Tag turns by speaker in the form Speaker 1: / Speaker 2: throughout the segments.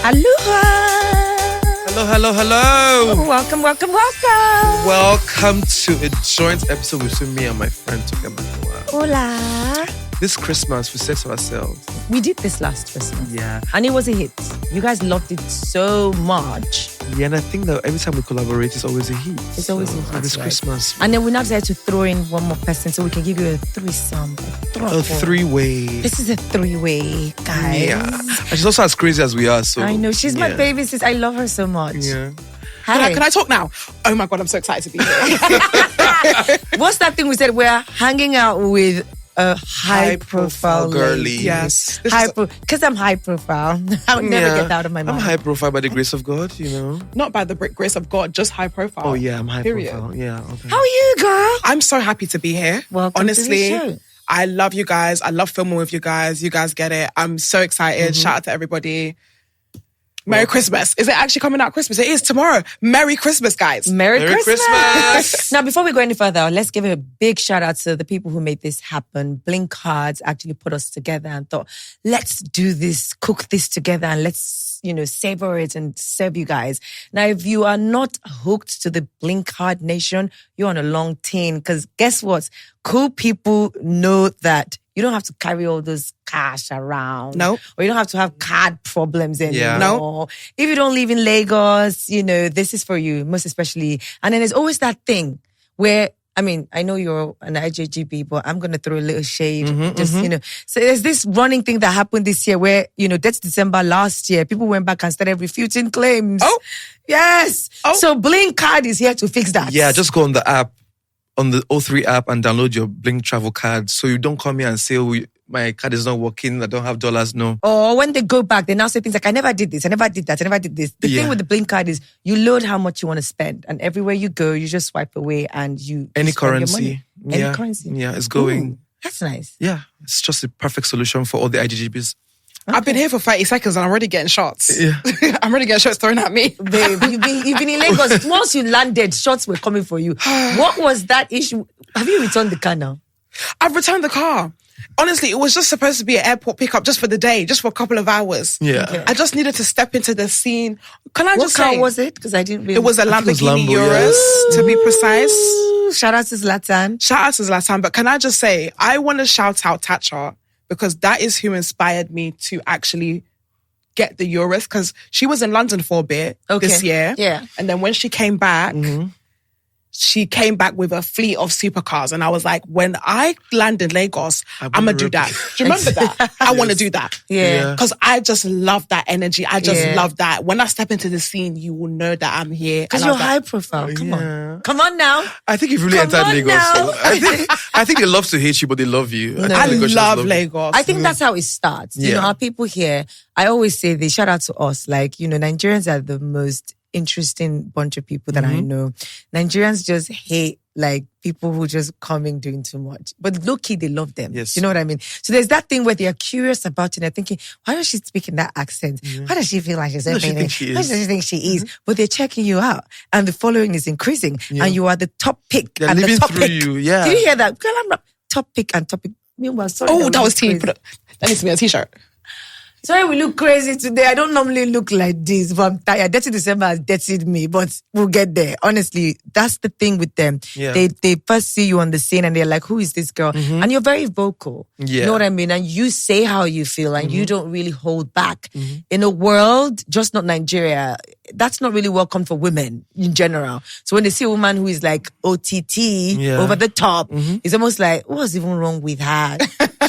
Speaker 1: Aloha!
Speaker 2: Hello.
Speaker 1: Welcome.
Speaker 2: Welcome to a joint episode between me and my friend TokeMoments.
Speaker 1: Hola.
Speaker 2: This Christmas, we said to ourselves.
Speaker 1: We did this last Christmas.
Speaker 2: Yeah.
Speaker 1: And it was a hit. You guys loved it so much.
Speaker 2: Yeah, and I think that every time we collaborate, it's always a hit.
Speaker 1: It's always a hit.
Speaker 2: And it's
Speaker 1: right?
Speaker 2: Christmas.
Speaker 1: And then we now decided to throw in one more person so we can give you a threesome.
Speaker 2: A three-way.
Speaker 1: This is a three-way, guys.
Speaker 2: Yeah. And she's also as crazy as we are, so.
Speaker 1: I know. She's my baby sis. I love her so much.
Speaker 2: Yeah.
Speaker 1: Hi.
Speaker 3: Can I talk now? Oh my God, I'm so excited to be here.
Speaker 1: What's that thing we said? We're hanging out with a high-profile
Speaker 2: girly.
Speaker 3: Yes.
Speaker 1: Because I'm high-profile. I would never get that out of my mind.
Speaker 2: I'm high-profile by the grace of God, you know.
Speaker 3: Not by the grace of God, just high profile.
Speaker 2: Oh yeah, I'm high-profile.
Speaker 3: Period.
Speaker 2: Yeah, okay.
Speaker 1: How are you, girl?
Speaker 3: I'm so happy to be here.
Speaker 1: Welcome
Speaker 3: Honestly,
Speaker 1: to the show.
Speaker 3: I love you guys. I love filming with you guys. You guys get it. I'm so excited. Shout out to everybody. Merry Christmas. Is it actually coming out Christmas? It is tomorrow. Merry Christmas, guys.
Speaker 1: Merry Christmas.
Speaker 2: Christmas.
Speaker 1: Now, before we go any further, let's give a big shout out to the people who made this happen. Blink Cards actually put us together and thought, let's do this, cook this together, and let's, savor it and serve you guys. Now, if you are not hooked to the Blink Card Nation, you're on a long tin, because guess what? Cool people know that you don't have to carry all those cash around.
Speaker 3: No.
Speaker 1: Or you don't have to have card problems anymore.
Speaker 2: Yeah.
Speaker 3: No.
Speaker 1: If you don't live in Lagos, this is for you, most especially. And then there's always that thing where, I know you're an IJGB, but I'm going to throw a little shade. So there's this running thing that happened this year where, that's December last year. People went back and started refuting claims.
Speaker 3: Oh.
Speaker 1: Yes.
Speaker 3: Oh.
Speaker 1: So Blink Card is here to fix that.
Speaker 2: Yeah, just go on the app, on the O3 app, and download your Blink travel card, so you don't come here and say, my card is not working, I don't have dollars, no.
Speaker 1: Or when they go back, they now say things like, I never did this, I never did that, I never did this. The thing with the Blink Card is you load how much you want to spend, and everywhere you go, you just swipe away and you
Speaker 2: Any
Speaker 1: spend your
Speaker 2: currency.
Speaker 1: money. Any currency.
Speaker 2: Yeah, it's going.
Speaker 1: Ooh, that's nice.
Speaker 2: Yeah, it's just a perfect solution for all the IGGBs.
Speaker 1: Okay.
Speaker 3: I've been here for 30 seconds and I'm already getting shots.
Speaker 2: Yeah.
Speaker 3: I'm already getting shots thrown at me.
Speaker 1: Babe, you've been in Lagos. Once you landed, shots were coming for you. What was that issue? Have you returned the car now?
Speaker 3: I've returned the car. Honestly, it was just supposed to be an airport pickup just for the day, just for a couple of hours.
Speaker 2: Yeah.
Speaker 1: Okay.
Speaker 3: I just needed to step into the scene. Can I
Speaker 1: What
Speaker 3: just
Speaker 1: car
Speaker 3: say?
Speaker 1: was it? Because I didn't really...
Speaker 3: It was a
Speaker 2: think it was
Speaker 3: Lamborghini
Speaker 2: Lambo,
Speaker 3: Urus, to be precise.
Speaker 1: Ooh, shout out to Zlatan.
Speaker 3: Shout out to Zlatan. But can I just say, I want to shout out Tatcha, because that is who inspired me to actually get the Urus, because she was in London for a bit this year.
Speaker 1: Yeah.
Speaker 3: And then when she came back, she came back with a fleet of supercars. And I was like, when I land in Lagos, I'm going to do that. Do you remember that? I want to do that.
Speaker 1: Yeah.
Speaker 3: Because I just love that energy. I just
Speaker 1: Yeah.
Speaker 3: love that. When I step into the scene, you will know that I'm here.
Speaker 1: Because
Speaker 3: And I
Speaker 1: you're
Speaker 3: was like,
Speaker 1: high profile. Come on. Come on now.
Speaker 2: I think you've really
Speaker 1: Come
Speaker 2: entered
Speaker 1: on
Speaker 2: Lagos.
Speaker 1: now.
Speaker 2: So I think they love to hate you, but they love you.
Speaker 1: No.
Speaker 2: think
Speaker 3: I
Speaker 2: Lagos just
Speaker 3: love
Speaker 2: you.
Speaker 3: Lagos.
Speaker 1: I think that's how it starts.
Speaker 2: Yeah.
Speaker 1: Our people here, I always say they shout out to us. Like, Nigerians are the most interesting bunch of people that I know. Nigerians just hate people who just come in doing too much. But low-key, they love them.
Speaker 2: Yes.
Speaker 1: You know what I mean? So there's that thing where they're curious about it and they're thinking, why does she speak in that accent? Why does she feel like she's
Speaker 2: Who does she
Speaker 1: anything?
Speaker 2: think she
Speaker 1: Why
Speaker 2: is?
Speaker 1: does she think she is? But they're checking you out and the following is increasing and you are the top pick.
Speaker 2: They're
Speaker 1: and
Speaker 2: living
Speaker 1: the top
Speaker 2: through
Speaker 1: pick.
Speaker 2: you, yeah.
Speaker 1: Did you hear that? Girl, I'm not top pick and top pick. Meanwhile, sorry.
Speaker 3: Oh, that was tea.
Speaker 1: crazy.
Speaker 3: That needs to be a t-shirt.
Speaker 1: Sorry, we look crazy today. I don't normally look like this, but I'm tired. Dirty December has dirtied me, but we'll get there. Honestly, that's the thing with them.
Speaker 2: Yeah.
Speaker 1: They first see you on the scene and they're like, who is this girl? And you're very vocal.
Speaker 2: Yeah.
Speaker 1: You know what I mean? And you say how you feel and you don't really hold back. In a world, just not Nigeria, that's not really welcome for women in general. So when they see a woman who is like OTT, over the top, it's almost like, what's even wrong with her?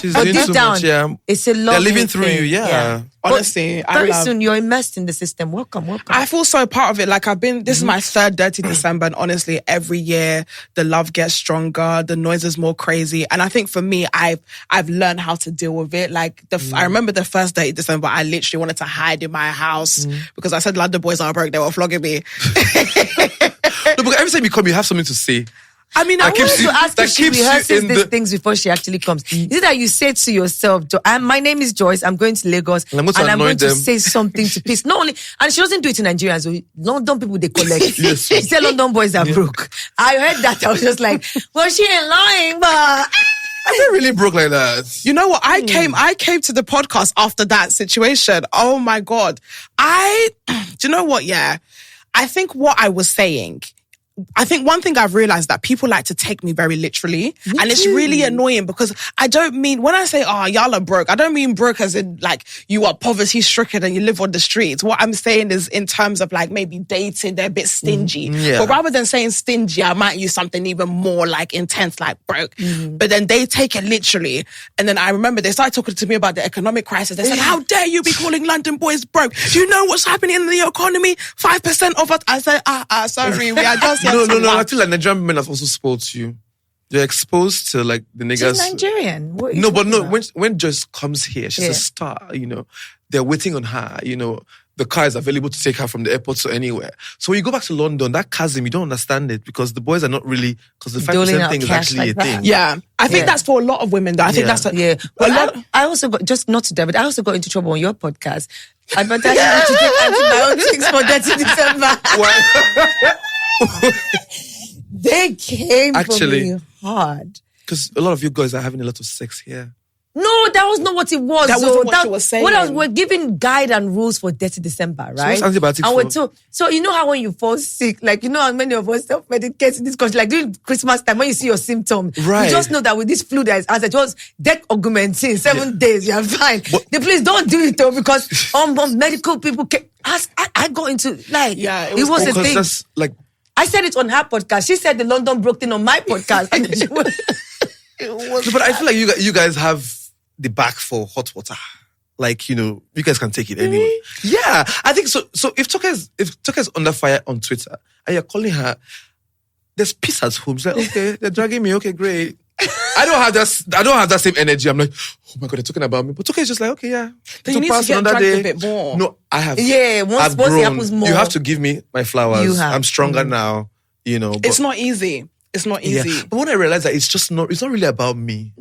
Speaker 2: She's
Speaker 1: But
Speaker 2: doing
Speaker 1: deep
Speaker 2: too
Speaker 1: down,
Speaker 2: much, yeah.
Speaker 1: it's a love.
Speaker 2: They're living through you, yeah.
Speaker 3: Honestly, I
Speaker 1: Very
Speaker 3: love.
Speaker 1: soon you're immersed in the system. Welcome.
Speaker 3: I feel so part of it. Like this is my third Dirty December, and honestly, every year the love gets stronger, the noise is more crazy, and I think for me, I've learned how to deal with it. Like I remember the first Dirty December, I literally wanted to hide in my house because I said, "London boys are broke." They were flogging me.
Speaker 2: No, but every time you come, you have something to say.
Speaker 3: I mean,
Speaker 1: I
Speaker 3: I
Speaker 1: wanted
Speaker 2: keeps
Speaker 1: to
Speaker 2: you-
Speaker 1: ask
Speaker 2: that
Speaker 1: if she
Speaker 2: keeps you
Speaker 1: rehearses
Speaker 2: in
Speaker 1: these
Speaker 2: the-
Speaker 1: things before she actually comes. Is it that you say to yourself, my name is Joyce, I'm going to Lagos,
Speaker 2: And I'm going to
Speaker 1: I'm
Speaker 2: annoy
Speaker 1: going to
Speaker 2: them."
Speaker 1: say something to peace. Not only, and she doesn't do it in Nigeria, so London people, they collect.
Speaker 2: Yes.
Speaker 1: She said London boys are broke. I heard that, I was just like, well, she ain't lying, but
Speaker 2: I really broke like that.
Speaker 3: You know what? I came to the podcast after that situation. Oh my God. Do you know what? Yeah. I think what I was saying, I think one thing I've realized that people like to take me very literally. And it's really annoying because I don't mean, when I say, y'all are broke, I don't mean broke as in like you are poverty stricken and you live on the streets. What I'm saying is in terms of like maybe dating, they're a bit stingy.
Speaker 2: Yeah.
Speaker 3: But rather than saying stingy, I might use something even more like intense, like broke. But then they take it literally. And then I remember they started talking to me about the economic crisis. They said, how dare you be calling London boys broke? Do you know what's happening in the economy? 5% of it. I said, sorry, we are just
Speaker 2: No. I feel like Nigerian men have also spoiled you. You're exposed to like the niggas.
Speaker 1: She's Nigerian. What are you
Speaker 2: No, but
Speaker 1: talking
Speaker 2: no.
Speaker 1: about?
Speaker 2: When Joyce comes here, she's a star. You know, they're waiting on her. You know, the car is available to take her from the airport to anywhere. So when you go back to London, that chasm, you don't understand it because the boys are not really, because the 5% thing is actually
Speaker 1: like
Speaker 2: a
Speaker 1: that.
Speaker 2: thing.
Speaker 3: Yeah, I think that's for a lot of women though. I think that's
Speaker 1: But I also got, just not to David, I also got into trouble on your podcast. Advertising to take antibiotics for Dirty December. They came
Speaker 2: Actually,
Speaker 1: for me hard.
Speaker 2: Because a lot of you guys are having a lot of sex here.
Speaker 1: No, that was not what it was.
Speaker 3: That wasn't what you were saying.
Speaker 1: We're giving guide and rules for Dirty December, right?
Speaker 2: So what's antibiotics
Speaker 1: and
Speaker 2: for?
Speaker 1: So you know how when you fall sick, like you know how many of us self-medicate in this country, like during Christmas time when you see your symptom,
Speaker 2: right?
Speaker 1: You just know that with this flu that is as it was deck augmentin 7 days, you're fine. Please don't do it though because medical people can ask. I got into like it was a thing.
Speaker 2: That's like.
Speaker 1: I said it on her podcast. She said the London broke thing on my podcast. And then
Speaker 2: But I feel like you guys have the back for hot water. Like, you know, you guys can take it anyway.
Speaker 1: Really?
Speaker 2: Yeah. I think so. So if Toke is under fire on Twitter and you're calling her, there's peace at home. She's like, okay, they're dragging me. Okay, great. I don't have that same energy. I'm like, oh my God, they're talking about me. But Toke is just like, okay, yeah.
Speaker 3: Then you need to get dragged a bit more.
Speaker 2: No, I have.
Speaker 1: Yeah, once it happens more.
Speaker 2: You have to give me my flowers. I'm stronger now, you know. But,
Speaker 3: it's not easy. It's not easy.
Speaker 2: Yeah. But when I realized that it's not really about me.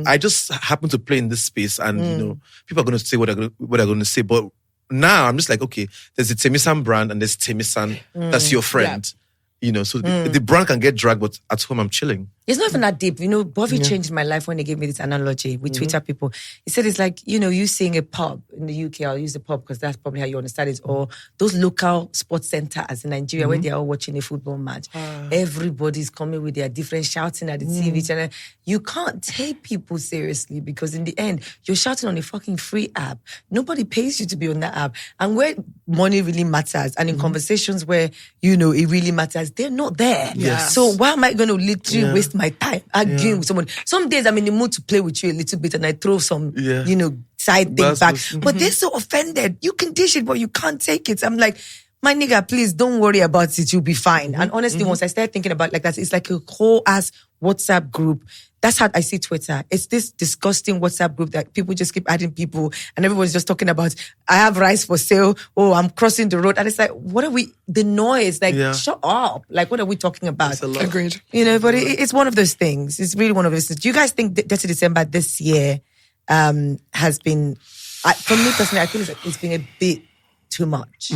Speaker 2: I just happen to play in this space and, you know, people are going to say what they're going to say. But now I'm just like, okay, there's the Taymesan brand and there's Taymesan. That's your friend. Yeah. You know, so the brand can get dragged, but at home I'm chilling.
Speaker 1: It's not even that deep. You know, Bobby changed my life when he gave me this analogy with Twitter people. He said it's like, you know, you seeing a pub in the UK, I'll use the pub because that's probably how you understand it, or those local sports centers in Nigeria where they're all watching a football match. Everybody's coming with their different shouting at the TV channel. You can't take people seriously because in the end, you're shouting on a fucking free app. Nobody pays you to be on that app. And where money really matters and in conversations where, you know, it really matters, they're not there.
Speaker 2: Yes.
Speaker 1: So why am I going to literally waste my time arguing with someone? Some days I'm in the mood to play with you a little bit and I throw some, you know, side thing back. But they're so offended. You can dish it, but you can't take it. I'm like, my nigga, please don't worry about it. You'll be fine. And honestly, once I started thinking about like that, it's like a whole ass WhatsApp group. That's how I see Twitter. It's this disgusting WhatsApp group that people just keep adding people and everyone's just talking about, I have rice for sale. Oh, I'm crossing the road. And it's like, what are we, the noise, like, shut up. Like, what are we talking about?
Speaker 3: Agreed.
Speaker 1: You know, but it's one of those things. It's really one of those things. Do you guys think Dirty December this year has been, for me personally, I feel it's been a bit too much.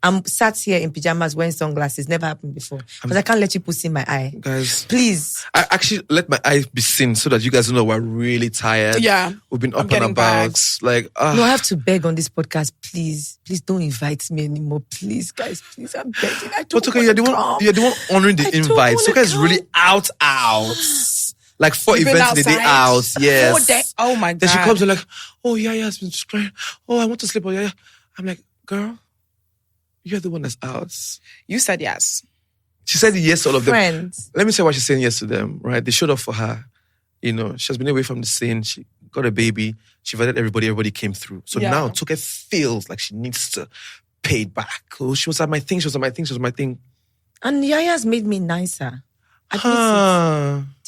Speaker 1: I'm sat here in pajamas wearing sunglasses. Never happened before. Because I can't let you put in my eye.
Speaker 2: Guys.
Speaker 1: Please.
Speaker 2: I actually let my eyes be seen so that you guys know we're really tired.
Speaker 3: Yeah.
Speaker 2: We've been up and about.
Speaker 3: Bags.
Speaker 2: Like,
Speaker 1: No, I have to beg on this podcast. Please. Please don't invite me anymore. Please, guys. Please, I'm begging. I don't
Speaker 2: Toke, you're the one honoring the invite. Toke is really out. Like 4 events in the day out. Yes.
Speaker 3: 4 days. Oh my God.
Speaker 2: Then she comes and like, oh yeah, it's been crying. Oh, I want to sleep. Oh yeah. I'm like, girl, you're the one that's out.
Speaker 3: You said yes.
Speaker 2: She said yes to all of them.
Speaker 1: Friends.
Speaker 2: Let me say why she's saying yes to them, right? They showed up for her. You know, she has been away from the scene. She got a baby. She invited everybody. Everybody came through. So now Toke feels like she needs to pay it back. Oh, she was at my thing.
Speaker 1: And Yaya's made me nicer. Do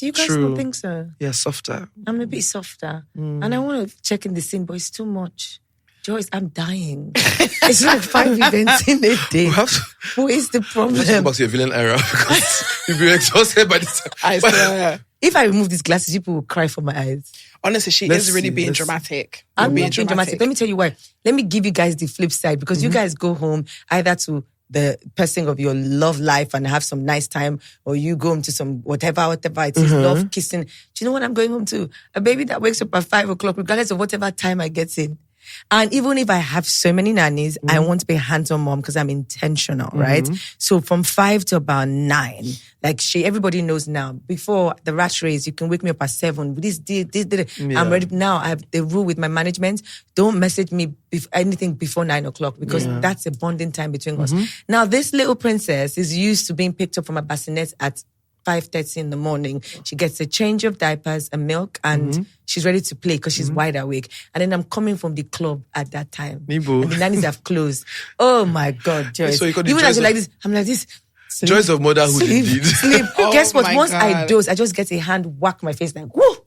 Speaker 1: you guys not think so?
Speaker 2: Yeah, softer.
Speaker 1: I'm a bit softer. And I want to check in the scene, but it's too much. Joyce, I'm dying. It's like 5 events in a day. What is the problem?
Speaker 2: Let's go back to your villain era because you'll be exhausted by this time.
Speaker 3: I swear.
Speaker 1: If I remove these glasses, people will cry for my eyes.
Speaker 3: Honestly, she is really being dramatic.
Speaker 1: I'm not being dramatic. Let me tell you why. Let me give you guys the flip side because you guys go home either to the person of your love life and have some nice time, or you go home to some whatever it is, love, kissing. Do you know what I'm going home to? A baby that wakes up at 5 o'clock, regardless of whatever time I get in. And even if I have so many nannies, I want to be a hands-on mom because I'm intentional, right? So from 5 to about 9, like everybody knows now. Before the rat race, you can wake me up at 7. This. I'm ready now. I have the rule with my management: don't message me anything before 9 o'clock because that's a bonding time between us. Now, this little princess is used to being picked up from a bassinet at 5:30 in the morning. She gets a change of diapers, a milk, and she's ready to play because she's wide awake. And then I'm coming from the club at that time.
Speaker 2: Nibo.
Speaker 1: And the nannies have closed. Oh my God, Joyce.
Speaker 2: So you got
Speaker 1: even as you're like this, I'm like this. Sleep,
Speaker 2: Joys of motherhood indeed.
Speaker 1: Sleep.
Speaker 3: Oh
Speaker 1: Guess what?
Speaker 3: my
Speaker 1: Once
Speaker 3: God.
Speaker 1: I doze, I just get a hand whack my face like, whoo!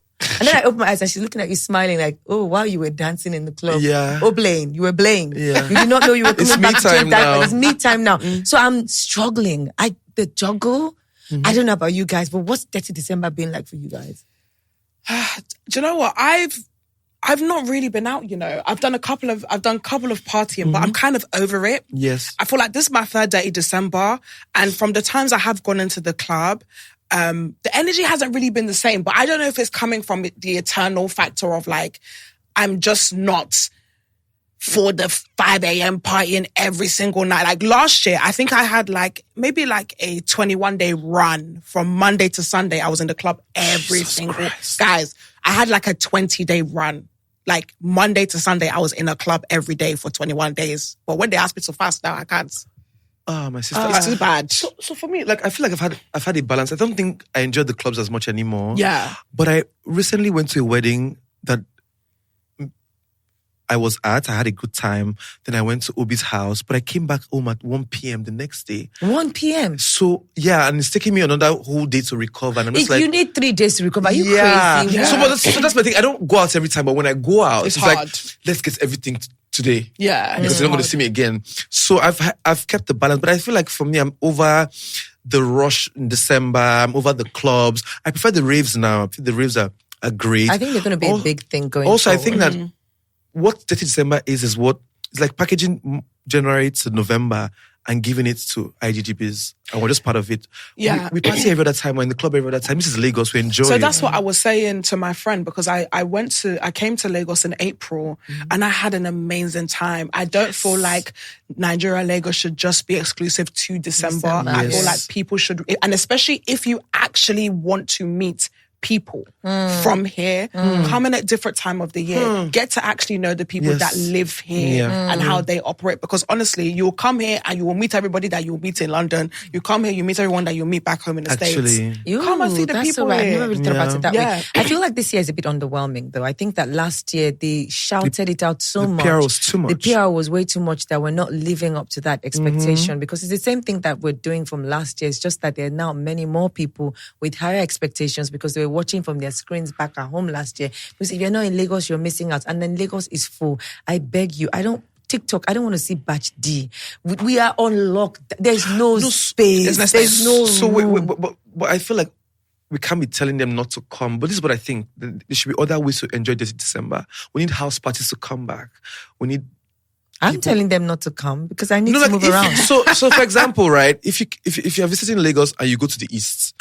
Speaker 1: And then I open my eyes and she's looking at you smiling like, oh, wow, you were dancing in the club.
Speaker 2: Yeah.
Speaker 1: Oh, Blaine, you were Blaine.
Speaker 2: Yeah.
Speaker 1: You did not know you were coming
Speaker 2: It's
Speaker 1: back
Speaker 2: me
Speaker 1: to your
Speaker 2: time
Speaker 1: diaper.
Speaker 2: now.
Speaker 1: It's me time now. So I'm struggling. The juggle, I don't know about you guys, but what's 30 December been like for you guys?
Speaker 3: Do you know what? I've not really been out, you know. I've done a couple of partying, but I'm kind of over it.
Speaker 2: Yes.
Speaker 3: I feel like this is my third dirty December, and from the times I have gone into the club, the energy hasn't really been the same. But I don't know if it's coming from the eternal factor of like, I'm just not for the 5 a.m. partying every single night. Like last year, I think I had maybe a 21-day run from Monday to Sunday. I was in the club every single guys. I had like a 20-day run. Like Monday to Sunday, I was in a club every day for 21 days. But when they ask me to fast now, I can't.
Speaker 2: Oh, my sister.
Speaker 3: It's too bad.
Speaker 2: So for me, like I feel like I've had a balance. I don't think I enjoy the clubs as much anymore.
Speaker 3: Yeah.
Speaker 2: But I recently went to a wedding that I was at. I had a good time. Then I went to Obi's house, but I came back home at 1 p.m. the next day.
Speaker 1: 1 p.m.
Speaker 2: So yeah, and it's taking me another whole day to recover. And I'm just
Speaker 1: You need 3 days to recover. Are you crazy?
Speaker 3: Yeah.
Speaker 2: So that's my thing. I don't go out every time, but when I go out,
Speaker 3: It's
Speaker 2: it's like,
Speaker 3: hard.
Speaker 2: let's get everything today.
Speaker 3: Yeah.
Speaker 2: Because you're not going to see me again. So I've kept the balance, but I feel like for me, I'm over the rush in December. I'm over the clubs. I prefer the raves now. I think the raves are great.
Speaker 1: I think they're going to be a big thing going
Speaker 2: Also,
Speaker 1: forward.
Speaker 2: I think that what 30 December is what it's like packaging January to November and giving it to IGGBs. And we're just part of it.
Speaker 3: Yeah.
Speaker 2: We party every other time. We're in the club every other time. This is Lagos. We enjoy
Speaker 3: So
Speaker 2: it.
Speaker 3: that's what I was saying to my friend, because I came to Lagos in April and I had an amazing time. I don't feel like Nigeria, Lagos should just be exclusive to December. I feel like people should, and especially if you actually want to meet people from here, come in at different time of the year, get to actually know the people that live here and how they operate. Because honestly, you'll come here and you will meet everybody that you'll meet in London. You come here, you meet everyone that you'll meet back home in the States. Come and see the
Speaker 1: that's
Speaker 3: people
Speaker 1: all right.
Speaker 3: here.
Speaker 1: I never really thought about it that
Speaker 3: Yeah.
Speaker 1: way. I feel like this year is a bit underwhelming, though. I think that last year they shouted it out so much.
Speaker 2: The PR was too much.
Speaker 1: The PR was way too much that we're not living up to that expectation, because it's the same thing that we're doing from last year. It's just that there are now many more people with higher expectations because they were watching from their screens back at home last year. Because if you're not in Lagos, you're missing out. And then Lagos is full. I beg you, I don't want to see batch D. We are on lock. There's no space. There's no room.
Speaker 2: But I feel like we can't be telling them not to come. But this is what I think. There should be other ways to enjoy this December. We need house parties to come back. We need...
Speaker 1: I'm telling them not to come because I need to move around.
Speaker 2: So for example, right, if you're visiting Lagos and you go to the east,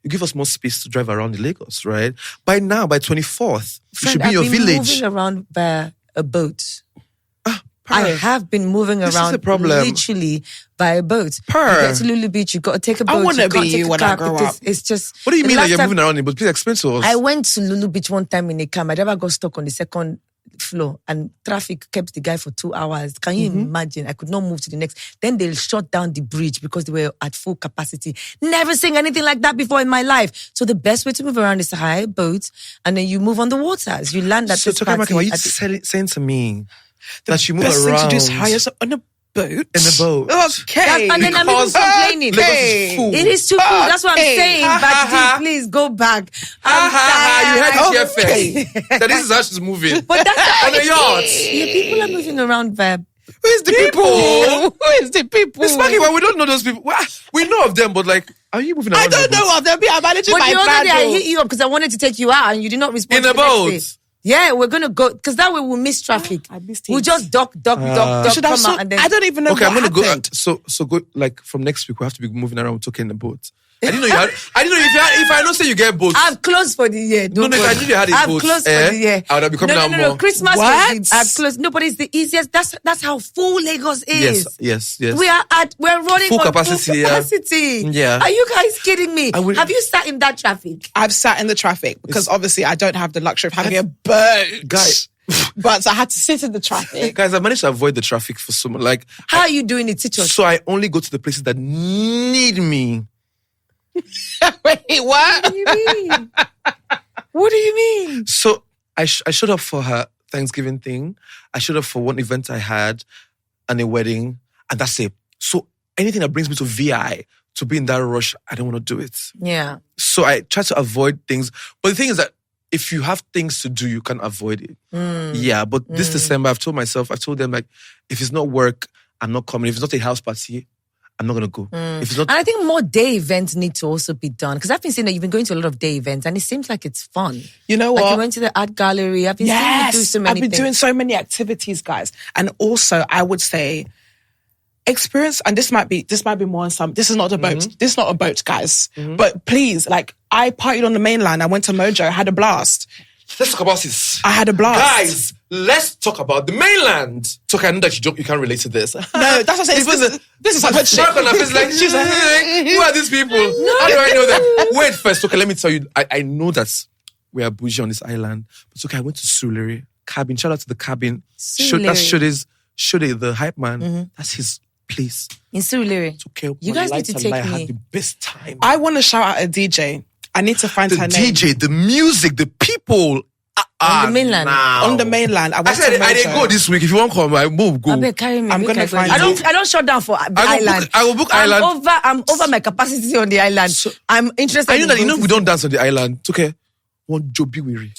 Speaker 2: you give us more space to drive around the Lagos, right? By now, by 24th, you should be in your village.
Speaker 1: I've been moving around by a boat. I have been moving
Speaker 2: This is
Speaker 1: around
Speaker 2: the problem.
Speaker 1: literally by a boat. You get to Lulu Beach, you got to take a boat.
Speaker 3: I want to be
Speaker 1: can't take
Speaker 3: you
Speaker 1: a
Speaker 3: when
Speaker 1: car
Speaker 3: I grow
Speaker 1: because
Speaker 3: up.
Speaker 1: It's just...
Speaker 2: What do you
Speaker 1: the
Speaker 2: mean that
Speaker 1: last
Speaker 2: you're
Speaker 1: time
Speaker 2: moving around in boat? Please explain to us.
Speaker 1: I went to Lulu Beach one time in a car. My driver got stuck on the second floor and traffic kept the guy for 2 hours. Can you imagine? I could not move to the next. Then they shut down the bridge because they were at full capacity. Never seen anything like that before in my life. So the best way to move around is to hire a boat and then you move on the waters. You land at
Speaker 2: So
Speaker 1: this
Speaker 2: Toke,
Speaker 1: party.
Speaker 2: why are you saying to me that you move
Speaker 3: Best
Speaker 2: around
Speaker 3: thing to do is hire on a boat.
Speaker 2: in a boat?
Speaker 3: Okay.
Speaker 1: And then I'm even complaining.
Speaker 2: Lagos is full.
Speaker 1: It is too full. That's what I'm saying. But please go back.
Speaker 2: You heard it here
Speaker 1: Okay.
Speaker 2: first. That this is how she's moving.
Speaker 1: But that's
Speaker 2: on a yacht.
Speaker 1: Yeah, people are moving around there.
Speaker 2: Who is the people?
Speaker 3: Who is the people?
Speaker 2: It's fucking why we don't know those people. We know of them, but like, are you moving around?
Speaker 3: I don't know of them. I'm managing
Speaker 1: But
Speaker 3: my
Speaker 1: the other day I
Speaker 3: plan.
Speaker 1: hit you up because I wanted to take you out and you did not respond
Speaker 2: In
Speaker 1: to
Speaker 2: a
Speaker 1: the next
Speaker 2: boat.
Speaker 1: day. Yeah, we're going to go, because that way we'll miss traffic.
Speaker 3: I missed
Speaker 1: We'll
Speaker 3: it.
Speaker 1: just duck, come out, and then...
Speaker 3: I don't even know
Speaker 2: Okay,
Speaker 3: what
Speaker 2: I'm gonna
Speaker 3: happened.
Speaker 2: go. So go like from next week. We have to be moving around with Toke in the boat. I didn't know you had. I didn't know if I don't say you get boats.
Speaker 1: I've closed for the year.
Speaker 2: No, I knew you had a boat.
Speaker 1: I've closed for the year.
Speaker 2: I would have become now more.
Speaker 1: No. Christmas
Speaker 3: What?
Speaker 1: was I've closed. No, but it's the easiest. That's how full Lagos is.
Speaker 2: Yes.
Speaker 1: We're running
Speaker 2: Full
Speaker 1: on
Speaker 2: capacity,
Speaker 1: Full
Speaker 2: yeah.
Speaker 1: capacity.
Speaker 2: Yeah.
Speaker 1: Are you guys kidding me?
Speaker 2: will-
Speaker 1: Have you sat in that traffic?
Speaker 3: I've sat in the traffic because obviously I don't have the luxury of having a boat.
Speaker 2: Guys.
Speaker 3: But I had to sit in the traffic.
Speaker 2: Guys, I managed to avoid the traffic for so much. Like,
Speaker 1: How are you doing it? Teach us.
Speaker 2: so I only go to the places that need me.
Speaker 3: Wait, what?
Speaker 1: What do you mean? What do you mean?
Speaker 2: So I showed up for her Thanksgiving thing. I showed up for one event I had and a wedding, and that's it. So anything that brings me to VI, to be in that rush, I don't want to do it.
Speaker 1: Yeah.
Speaker 2: So I try to avoid things. But the thing is that if you have things to do, you can avoid it. Yeah, but this December, I've told them, like, if it's not work, I'm not coming. If it's not a house party, I'm not going to go. If it's not...
Speaker 1: And I think more day events need to also be done, because I've been seeing that you've been going to a lot of day events and it seems like it's fun.
Speaker 3: You know
Speaker 1: Like
Speaker 3: what?
Speaker 1: you went to the art gallery. I've been seeing you do so many
Speaker 3: I've been
Speaker 1: things.
Speaker 3: doing so many activities, guys. And also, I would say, experience, and this might be more on some, this is not a boat. This is not a boat, guys. But please, like, I partied on the mainland. I went to Mojo, had a blast.
Speaker 2: Let's talk about this.
Speaker 3: I had a blast.
Speaker 2: Guys, let's talk about the mainland. Toke, I know that you can't relate to this.
Speaker 3: No, that's what I'm saying. This is like shit.
Speaker 2: Mark on her face like, she's like, who are these people? How do I know them? Wait first, okay, let me tell you. I know that we are bougie on this island. But okay, I went to Surulere cabin. Shout out to the cabin. That's Shode, the hype man. That's his place.
Speaker 1: In Surulere.
Speaker 2: Okay,
Speaker 1: You guys need to take
Speaker 2: I
Speaker 1: me.
Speaker 2: had the best time.
Speaker 3: I want to shout out a DJ. I need to find
Speaker 2: The
Speaker 3: her name.
Speaker 2: DJ, the music, the people.
Speaker 1: On the mainland.
Speaker 2: Now.
Speaker 3: On the mainland. I
Speaker 2: I said I didn't go this week. If you want to come, I move. Go.
Speaker 1: I bet carry me.
Speaker 3: I'm
Speaker 1: make
Speaker 3: gonna
Speaker 1: I go.
Speaker 3: find
Speaker 1: I
Speaker 3: it.
Speaker 1: don't shut down for the island.
Speaker 2: I will book island.
Speaker 1: I'm over my capacity on the island. I'm interested.
Speaker 2: I know
Speaker 1: in
Speaker 2: that
Speaker 1: going
Speaker 2: we don't dance on the island. It's okay. One Joby Weary.